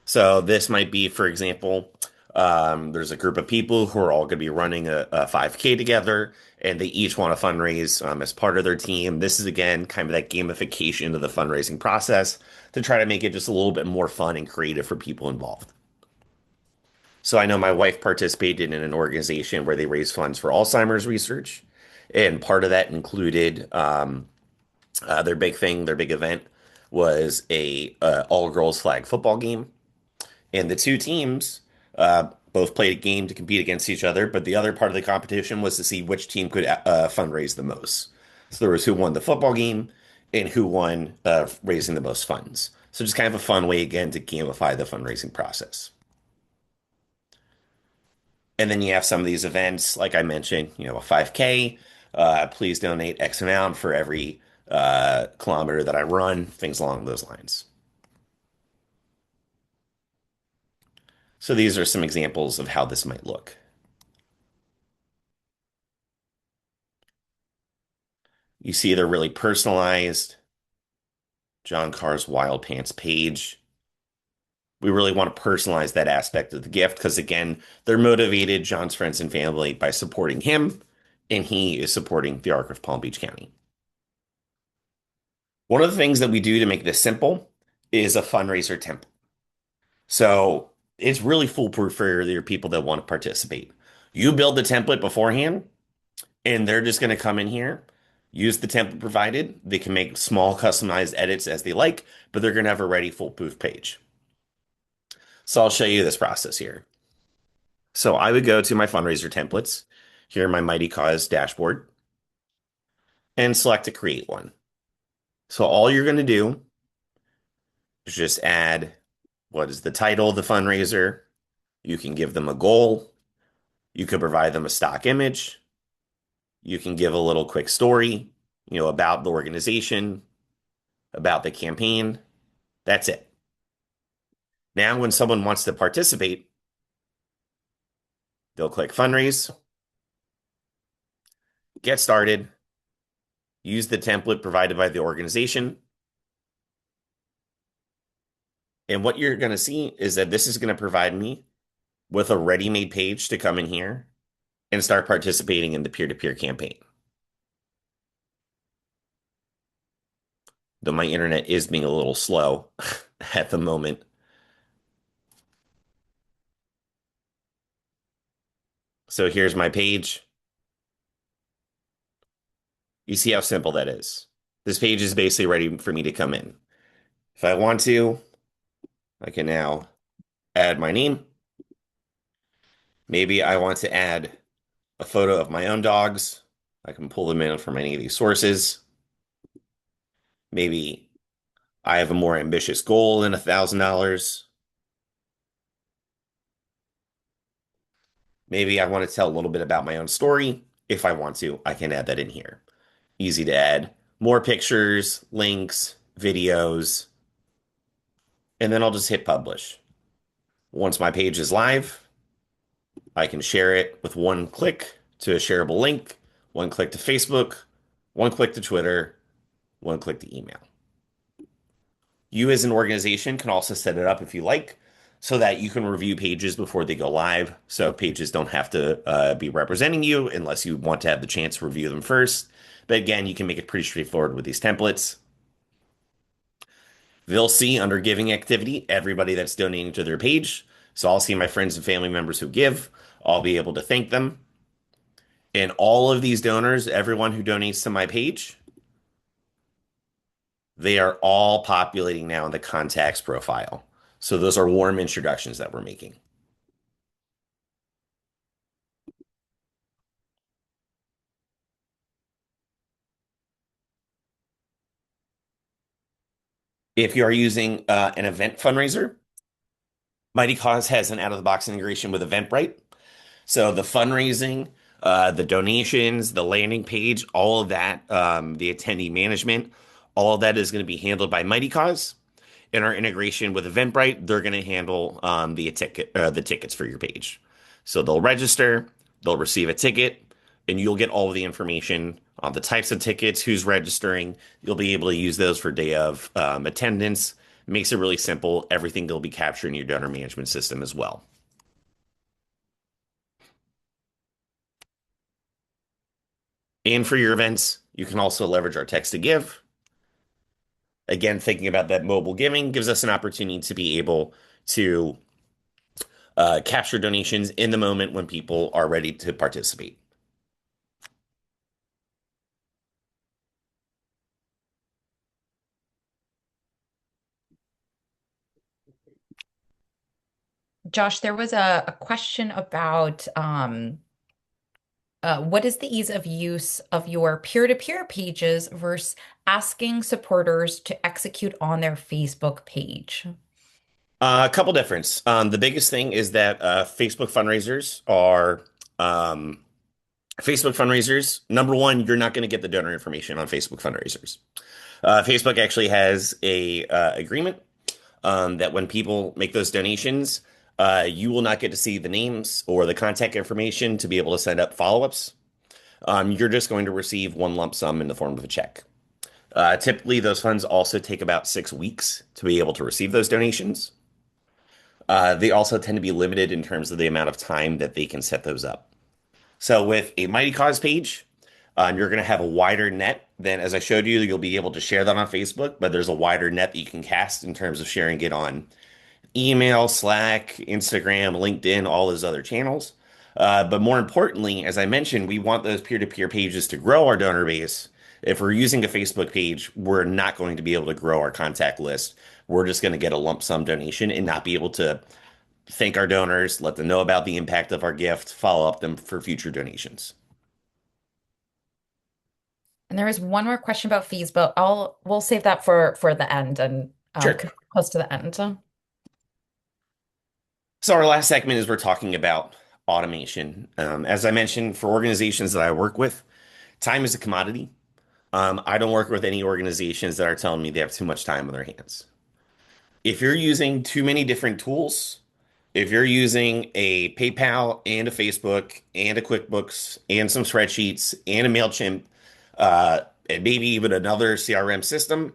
So this might be, for example, There's a group of people who are all going to be running a 5K together, and they each want to fundraise as part of their team. This is again kind of that gamification of the fundraising process to try to make it just a little bit more fun and creative for people involved. So I know my wife participated in an organization where they raise funds for Alzheimer's research, and part of that included their big thing, their big event was a all girls flag football game, and the two teams both played a game to compete against each other. But the other part of the competition was to see which team could fundraise the most. So there was who won the football game and who won raising the most funds. So just kind of a fun way again to gamify the fundraising process. And then you have some of these events, like I mentioned, a 5K. Please donate X amount for every kilometer that I run, things along those lines. So these are some examples of how this might look. You see they're really personalized. John Carr's Wild Pants page. We really want to personalize that aspect of the gift because, again, they're motivated, John's friends and family, by supporting him, and he is supporting the Arc of Palm Beach County. One of the things that we do to make this simple is a fundraiser template. So it's really foolproof for your people that want to participate. You build the template beforehand, and they're just going to come in here, use the template provided. They can make small customized edits as they like, but they're going to have a ready foolproof page. So I'll show you this process here. So I would go to my fundraiser templates here in my Mightycause dashboard and select to create one. So all you're going to do is just add what is the title of the fundraiser. You can give them a goal. You could provide them a stock image. You can give a little quick story, about the organization, about the campaign. That's it. Now, when someone wants to participate, they'll click fundraise, get started, use the template provided by the organization. And what you're going to see is that this is going to provide me with a ready-made page to come in here and start participating in the peer-to-peer campaign. Though my internet is being a little slow at the moment. So here's my page. You see how simple that is. This page is basically ready for me to come in. If I want to, I can now add my name. Maybe I want to add a photo of my own dogs. I can pull them in from any of these sources. Maybe I have a more ambitious goal than $1,000. Maybe I want to tell a little bit about my own story. If I want to, I can add that in here. Easy to add. More pictures, links, videos, and then I'll just hit publish. Once my page is live, I can share it with one click to a shareable link, one click to Facebook, one click to Twitter, one click to email. You as an organization can also set it up if you like so that you can review pages before they go live. So pages don't have to be representing you unless you want to have the chance to review them first. But again, you can make it pretty straightforward with these templates. They'll see under giving activity everybody that's donating to their page. So I'll see my friends and family members who give. I'll be able to thank them. And all of these donors, everyone who donates to my page, they are all populating now in the contacts profile. So those are warm introductions that we're making. If you are using an event fundraiser, Mightycause has an out-of-the-box integration with Eventbrite. So the fundraising, the donations, the landing page, all of that, the attendee management, all of that is going to be handled by Mightycause. In our integration with Eventbrite, they're going to handle the tickets for your page. So they'll register, they'll receive a ticket, and you'll get all of the information on the types of tickets, who's registering. You'll be able to use those for day of attendance. Makes it really simple. Everything will be captured in your donor management system as well. And for your events, you can also leverage our text to give. Again, thinking about that mobile giving gives us an opportunity to be able to capture donations in the moment when people are ready to participate. Josh, there was a question about what is the ease of use of your peer-to-peer pages versus asking supporters to execute on their Facebook page? A couple difference. The biggest thing is that um, Facebook fundraisers. Number one, you're not going to get the donor information on Facebook fundraisers. Facebook actually has a agreement that when people make those donations, you will not get to see the names or the contact information to be able to send up follow-ups. You're just going to receive one lump sum in the form of a check. Typically, those funds also take about 6 weeks to be able to receive those donations. They also tend to be limited in terms of the amount of time that they can set those up. So with a Mightycause page, you're going to have a wider net than, as I showed you, you'll be able to share that on Facebook, but there's a wider net that you can cast in terms of sharing it on email, Slack, Instagram, LinkedIn, all those other channels. But more importantly, as I mentioned, we want those peer-to-peer pages to grow our donor base. If we're using a Facebook page, we're not going to be able to grow our contact list. We're just going to get a lump sum donation and not be able to thank our donors, let them know about the impact of our gift, follow up them for future donations. And there is one more question about fees, but we'll save that for the end and Sure. close to the end. So our last segment is we're talking about automation. As I mentioned, for organizations that I work with, time is a commodity. I don't work with any organizations that are telling me they have too much time on their hands. If you're using too many different tools, if you're using a PayPal and a Facebook and a QuickBooks and some spreadsheets and a MailChimp, and maybe even another CRM system,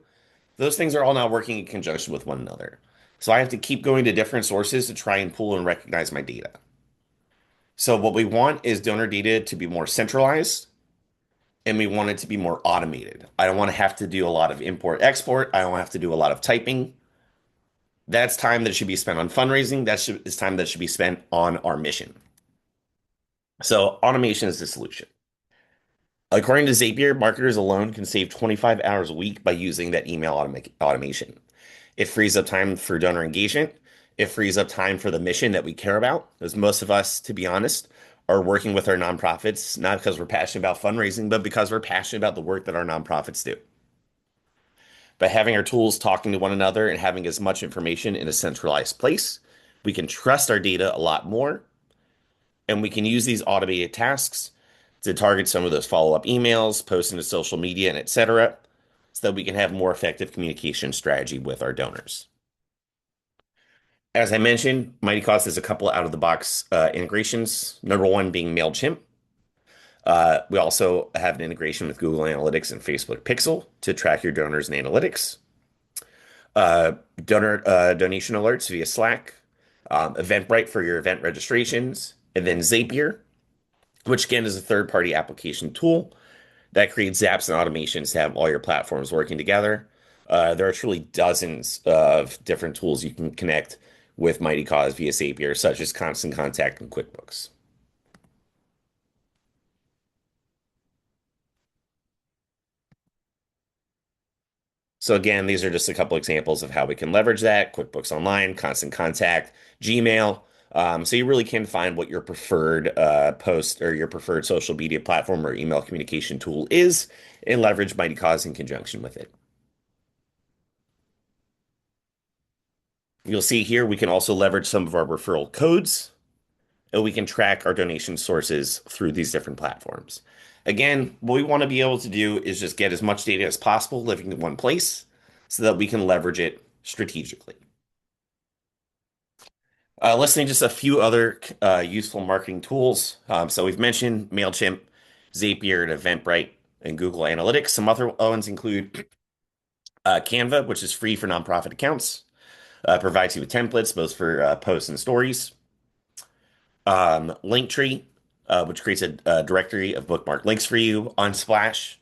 those things are all not working in conjunction with one another. So I have to keep going to different sources to try and pull and recognize my data. So what we want is donor data to be more centralized and we want it to be more automated. I don't want to have to do a lot of import export. I don't have to do a lot of typing. That's time that should be spent on fundraising. Is time that should be spent on our mission. So automation is the solution. According to Zapier, marketers alone can save 25 hours a week by using that automation. It frees up time for donor engagement. It frees up time for the mission that we care about, as most of us, to be honest, are working with our nonprofits, not because we're passionate about fundraising, but because we're passionate about the work that our nonprofits do. By having our tools talking to one another and having as much information in a centralized place, we can trust our data a lot more, and we can use these automated tasks to target some of those follow-up emails, post into social media, and etc., so that we can have more effective communication strategy with our donors. As I mentioned, Mightycause has a couple out-of-the-box integrations. Number one being MailChimp. We also have an integration with Google Analytics and Facebook Pixel to track your donors and analytics. Donor donation alerts via Slack, Eventbrite for your event registrations, and then Zapier, which again is a third-party application tool that creates apps and automations to have all your platforms working together. There are truly dozens of different tools you can connect with Mightycause via Zapier, such as Constant Contact and QuickBooks. So again, these are just a couple examples of how we can leverage that. QuickBooks Online, Constant Contact, Gmail. So you really can find what your preferred post or your preferred social media platform or email communication tool is and leverage Mightycause in conjunction with it. You'll see here we can also leverage some of our referral codes and we can track our donation sources through these different platforms. Again, what we want to be able to do is just get as much data as possible living in one place so that we can leverage it strategically. Listing just a few other useful marketing tools. So we've mentioned MailChimp, Zapier, and Eventbrite, and Google Analytics. Some other ones include Canva, which is free for nonprofit accounts, provides you with templates both for posts and stories. Linktree, which creates a directory of bookmark links for you. Unsplash,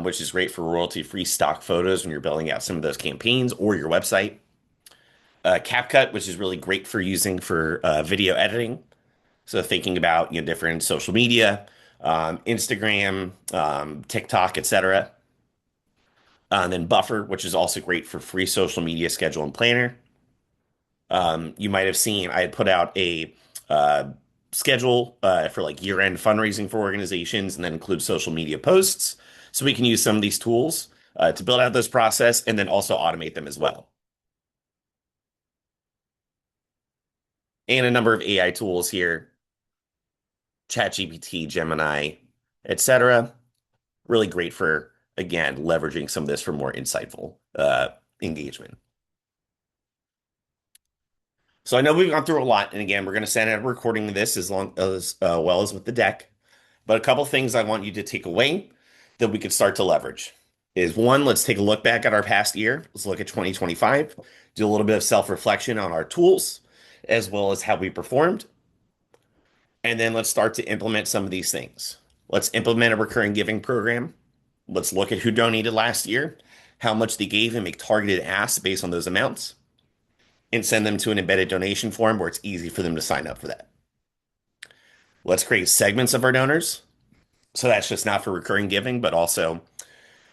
which is great for royalty-free stock photos when you're building out some of those campaigns or your website. CapCut, which is really great for using for video editing. So thinking about different social media, Instagram, TikTok, etc. And then Buffer, which is also great for free social media schedule and planner. You might have seen I had put out a uh, schedule for like year-end fundraising for organizations, and then include social media posts. So we can use some of these tools to build out this process and then also automate them as well. And a number of AI tools here, ChatGPT, Gemini, etc. Really great for, again, leveraging some of this for more insightful engagement. So I know we've gone through a lot, and again, we're going to send out a recording of this as long as well as with the deck. But a couple things I want you to take away that we could start to leverage is one, let's take a look back at our past year. Let's look at 2025, do a little bit of self-reflection on our tools as well as how we performed, and then let's start to implement some of these things. Let's implement a recurring giving program. Let's look at who donated last year, how much they gave, and make targeted asks based on those amounts, and send them to an embedded donation form where it's easy for them to sign up for that. Let's create segments of our donors. So that's just not for recurring giving, but also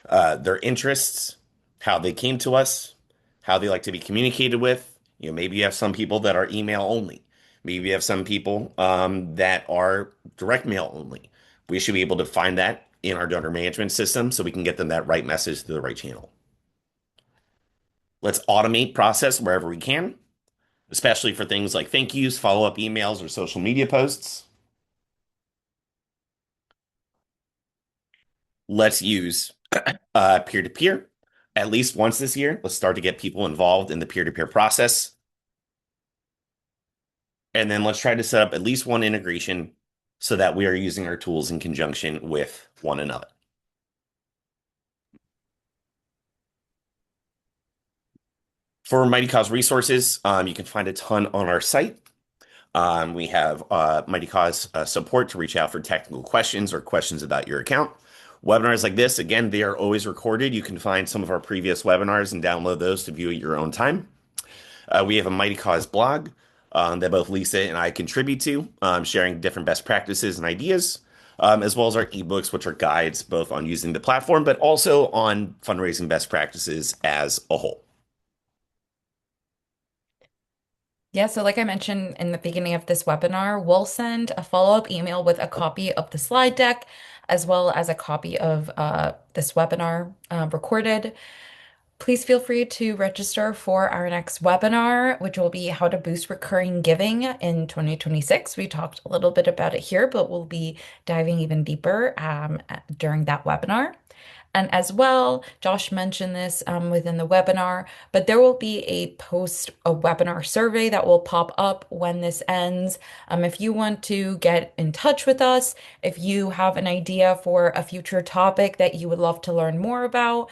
their interests, how they came to us, how they like to be communicated with. Maybe you have some people that are email only. Maybe you have some people that are direct mail only. We should be able to find that in our donor management system so we can get them that right message to the right channel. Let's automate process wherever we can, especially for things like thank yous, follow-up emails, or social media posts. Let's use peer-to-peer at least once this year. Let's start to get people involved in the peer-to-peer process. And then let's try to set up at least one integration so that we are using our tools in conjunction with one another. For Mightycause resources, you can find a ton on our site. We have Mightycause support to reach out for technical questions or questions about your account. Webinars like this, again, they are always recorded. You can find some of our previous webinars and download those to view at your own time. We have a Mightycause blog that both Lisa and I contribute to, sharing different best practices and ideas, as well as our ebooks, which are guides both on using the platform, but also on fundraising best practices as a whole. Yeah, so like I mentioned in the beginning of this webinar, we'll send a follow-up email with a copy of the slide deck, as well as a copy of this webinar recorded. Please feel free to register for our next webinar, which will be how to boost recurring giving in 2026. We talked a little bit about it here, but we'll be diving even deeper during that webinar. And as well, Josh mentioned this within the webinar, but there will be a webinar survey that will pop up when this ends. If you want to get in touch with us, if you have an idea for a future topic that you would love to learn more about,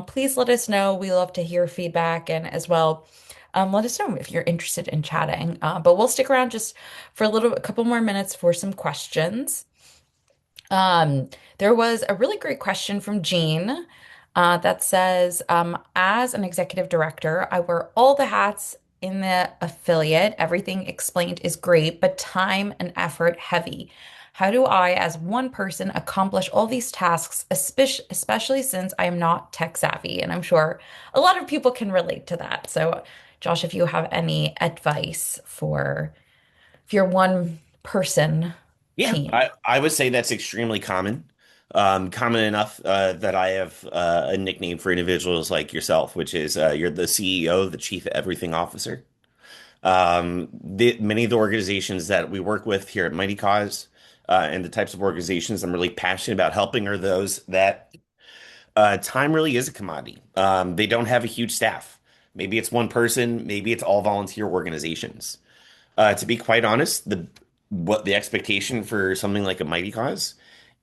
please let us know. We love to hear feedback, and as well, let us know if you're interested in chatting. But we'll stick around just for a couple more minutes for some questions. Um, there was a really great question from Jean that says, as an executive director, I wear all the hats in the affiliate. Everything explained is great, but time and effort heavy. How do I, as one person, accomplish all these tasks, especially since I am not tech savvy? And I'm sure a lot of people can relate to that. So, Josh, if you have any advice for if you're one person Yeah, team. I would say that's extremely common. Common enough that I have a nickname for individuals like yourself, which is you're the CEO, the Chief Everything Officer. Many of the organizations that we work with here at Mighty Cause and the types of organizations I'm really passionate about helping are those that time really is a commodity. They don't have a huge staff. Maybe it's one person, maybe it's all volunteer organizations. To be quite honest, what the expectation for something like a Mighty Cause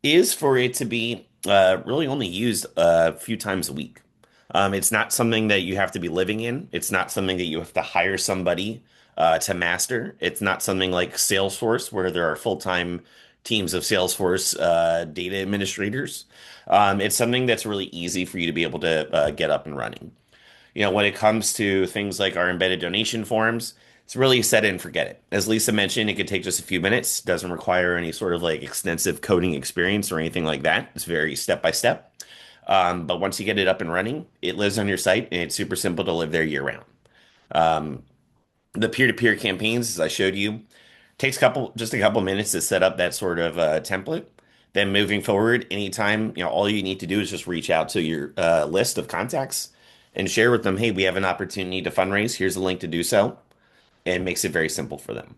is for it to be really only used a few times a week. It's not something that you have to be living in. It's not something that you have to hire somebody to master. It's not something like Salesforce where there are full-time teams of Salesforce data administrators. It's something that's really easy for you to be able to get up and running. When it comes to things like our embedded donation forms, it's really set it and forget it. As Lisa mentioned, it could take just a few minutes, doesn't require any sort of like extensive coding experience or anything like that. It's very step by step. But once you get it up and running, it lives on your site and it's super simple to live there year round. Um, the peer-to-peer campaigns, as I showed you, takes just a couple minutes to set up that sort of template. Then moving forward, anytime, all you need to do is just reach out to your list of contacts and share with them, hey, we have an opportunity to fundraise. Here's a link to do so. And makes it very simple for them.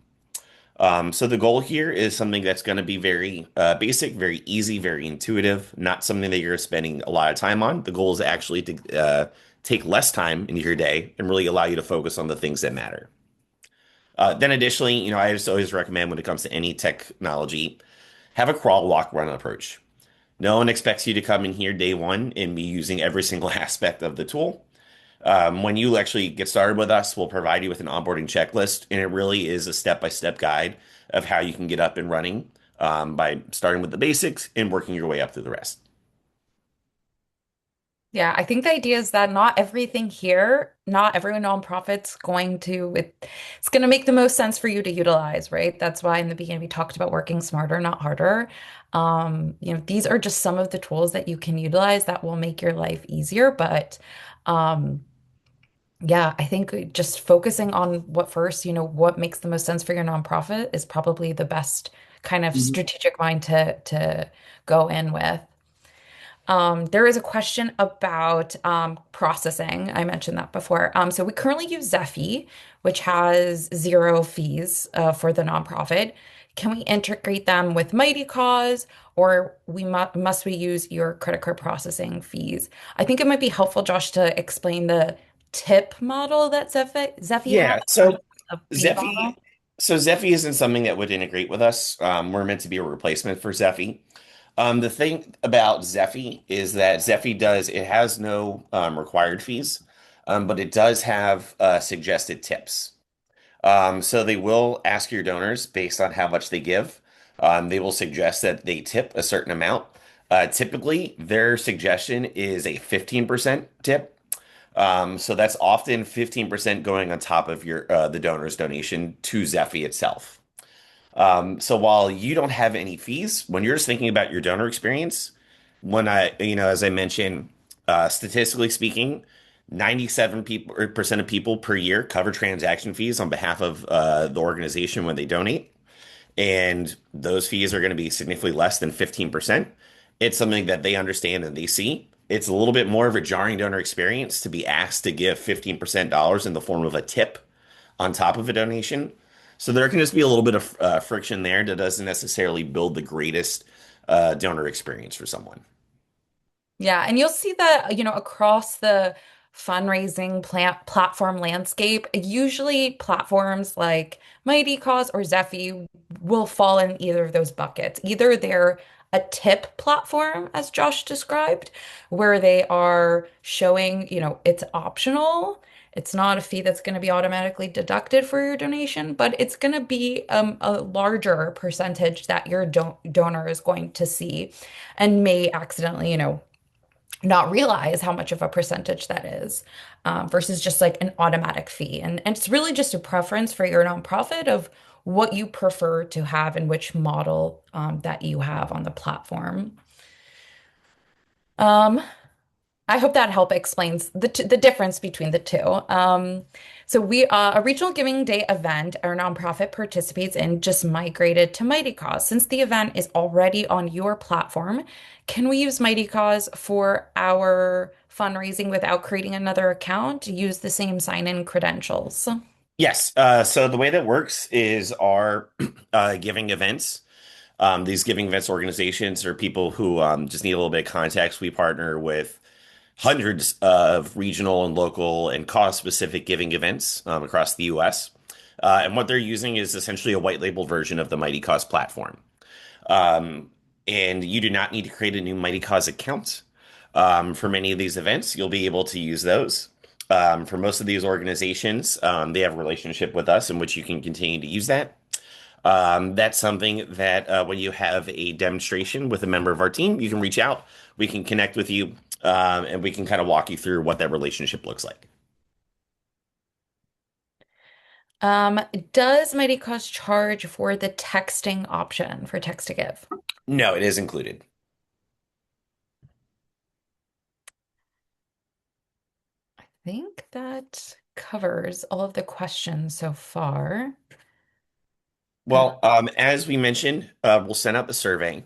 So the goal here is something that's going to be very basic, very easy, very intuitive, not something that you're spending a lot of time on. The goal is actually to take less time in your day and really allow you to focus on the things that matter. Then additionally, I just always recommend when it comes to any technology, have a crawl, walk, run approach. No one expects you to come in here day one and be using every single aspect of the tool. When you actually get started with us, we'll provide you with an onboarding checklist, and it really is a step-by-step guide of how you can get up and running by starting with the basics and working your way up through the rest. Yeah, I think the idea is that not everything here, not every nonprofit's going to it's going to make the most sense for you to utilize, right? That's why in the beginning we talked about working smarter, not harder. These are just some of the tools that you can utilize that will make your life easier, but um yeah, I think just focusing on what first, what makes the most sense for your nonprofit is probably the best kind of Mhm. strategic mind to go in with. There is a question about processing. I mentioned that before. So we currently use Zephy, which has zero fees for the nonprofit. Can we integrate them with Mightycause, or must we use your credit card processing fees? I think it might be helpful, Josh, to explain the tip model that Zephy has Yeah, versus so a fee Zephy, model. so Zephy isn't something that would integrate with us. We're meant to be a replacement for Zephy. The thing about Zephy is that it has no required fees, but it does have suggested tips. So they will ask your donors based on how much they give. They will suggest that they tip a certain amount. Typically, their suggestion is a 15% tip. So that's often 15% going on top of the donor's donation to Zephy itself. So while you don't have any fees, when you're just thinking about your donor experience, as I mentioned, statistically speaking, 97 people or percent of people per year cover transaction fees on behalf of the organization when they donate, and those fees are going to be significantly less than 15%. It's something that they understand and they see. It's a little bit more of a jarring donor experience to be asked to give 15% dollars in the form of a tip on top of a donation. So there can just be a little bit of friction there that doesn't necessarily build the greatest donor experience for someone. Yeah, and you'll see that, across the fundraising platform landscape, usually platforms like Mightycause or Zephy will fall in either of those buckets. Either they're a tip platform, as Josh described, where they are showing, it's optional. It's not a fee that's going to be automatically deducted for your donation, but it's going to be a larger percentage that your donor is going to see and may accidentally, not realize how much of a percentage that is versus just like an automatic fee. And it's really just a preference for your nonprofit of what you prefer to have and which model that you have on the platform. Um, I hope that help explains the difference between the two. So we a regional Giving Day event our nonprofit participates in just migrated to Mightycause. Since the event is already on your platform, can we use Mightycause for our fundraising without creating another account? Use the same sign-in credentials. Yes. So the way that works is our giving events. These giving events organizations are people who just need a little bit of context. We partner with hundreds of regional and local and cause-specific giving events across the U.S. And what they're using is essentially a white label version of the Mighty Cause platform. Um, and you do not need to create a new Mighty Cause account. For many of these events, you'll be able to use those. For most of these organizations, they have a relationship with us in which you can continue to use that. That's something that when you have a demonstration with a member of our team, you can reach out, we can connect with you, and we can kind of walk you through what that relationship looks like. Um, does Mightycause charge for the texting option for text to give? No, it is included. I think that covers all of the questions so far. Uh, Well, as we mentioned, we'll send out the survey.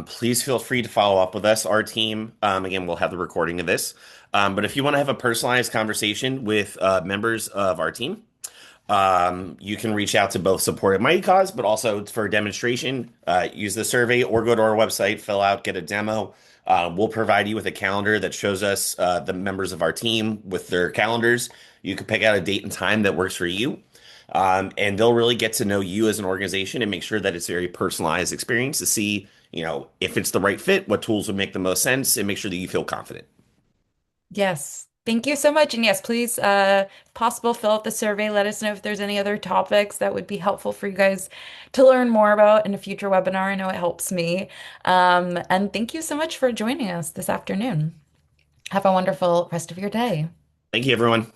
Please feel free to follow up with us, our team. Again, we'll have the recording of this. But if you want to have a personalized conversation with members of our team, you can reach out to both support at Mighty Cause, but also for a demonstration, use the survey or go to our website, fill out, get a demo. We'll provide you with a calendar that shows us the members of our team with their calendars. You can pick out a date and time that works for you. And they'll really get to know you as an organization and make sure that it's a very personalized experience to see, if it's the right fit, what tools would make the most sense, and make sure that you feel confident. yes. Thank you so much. And yes, please, if possible, fill out the survey. Let us know if there's any other topics that would be helpful for you guys to learn more about in a future webinar. I know it helps me. And thank you so much for joining us this afternoon. Have a wonderful rest of your day. Thank you, everyone.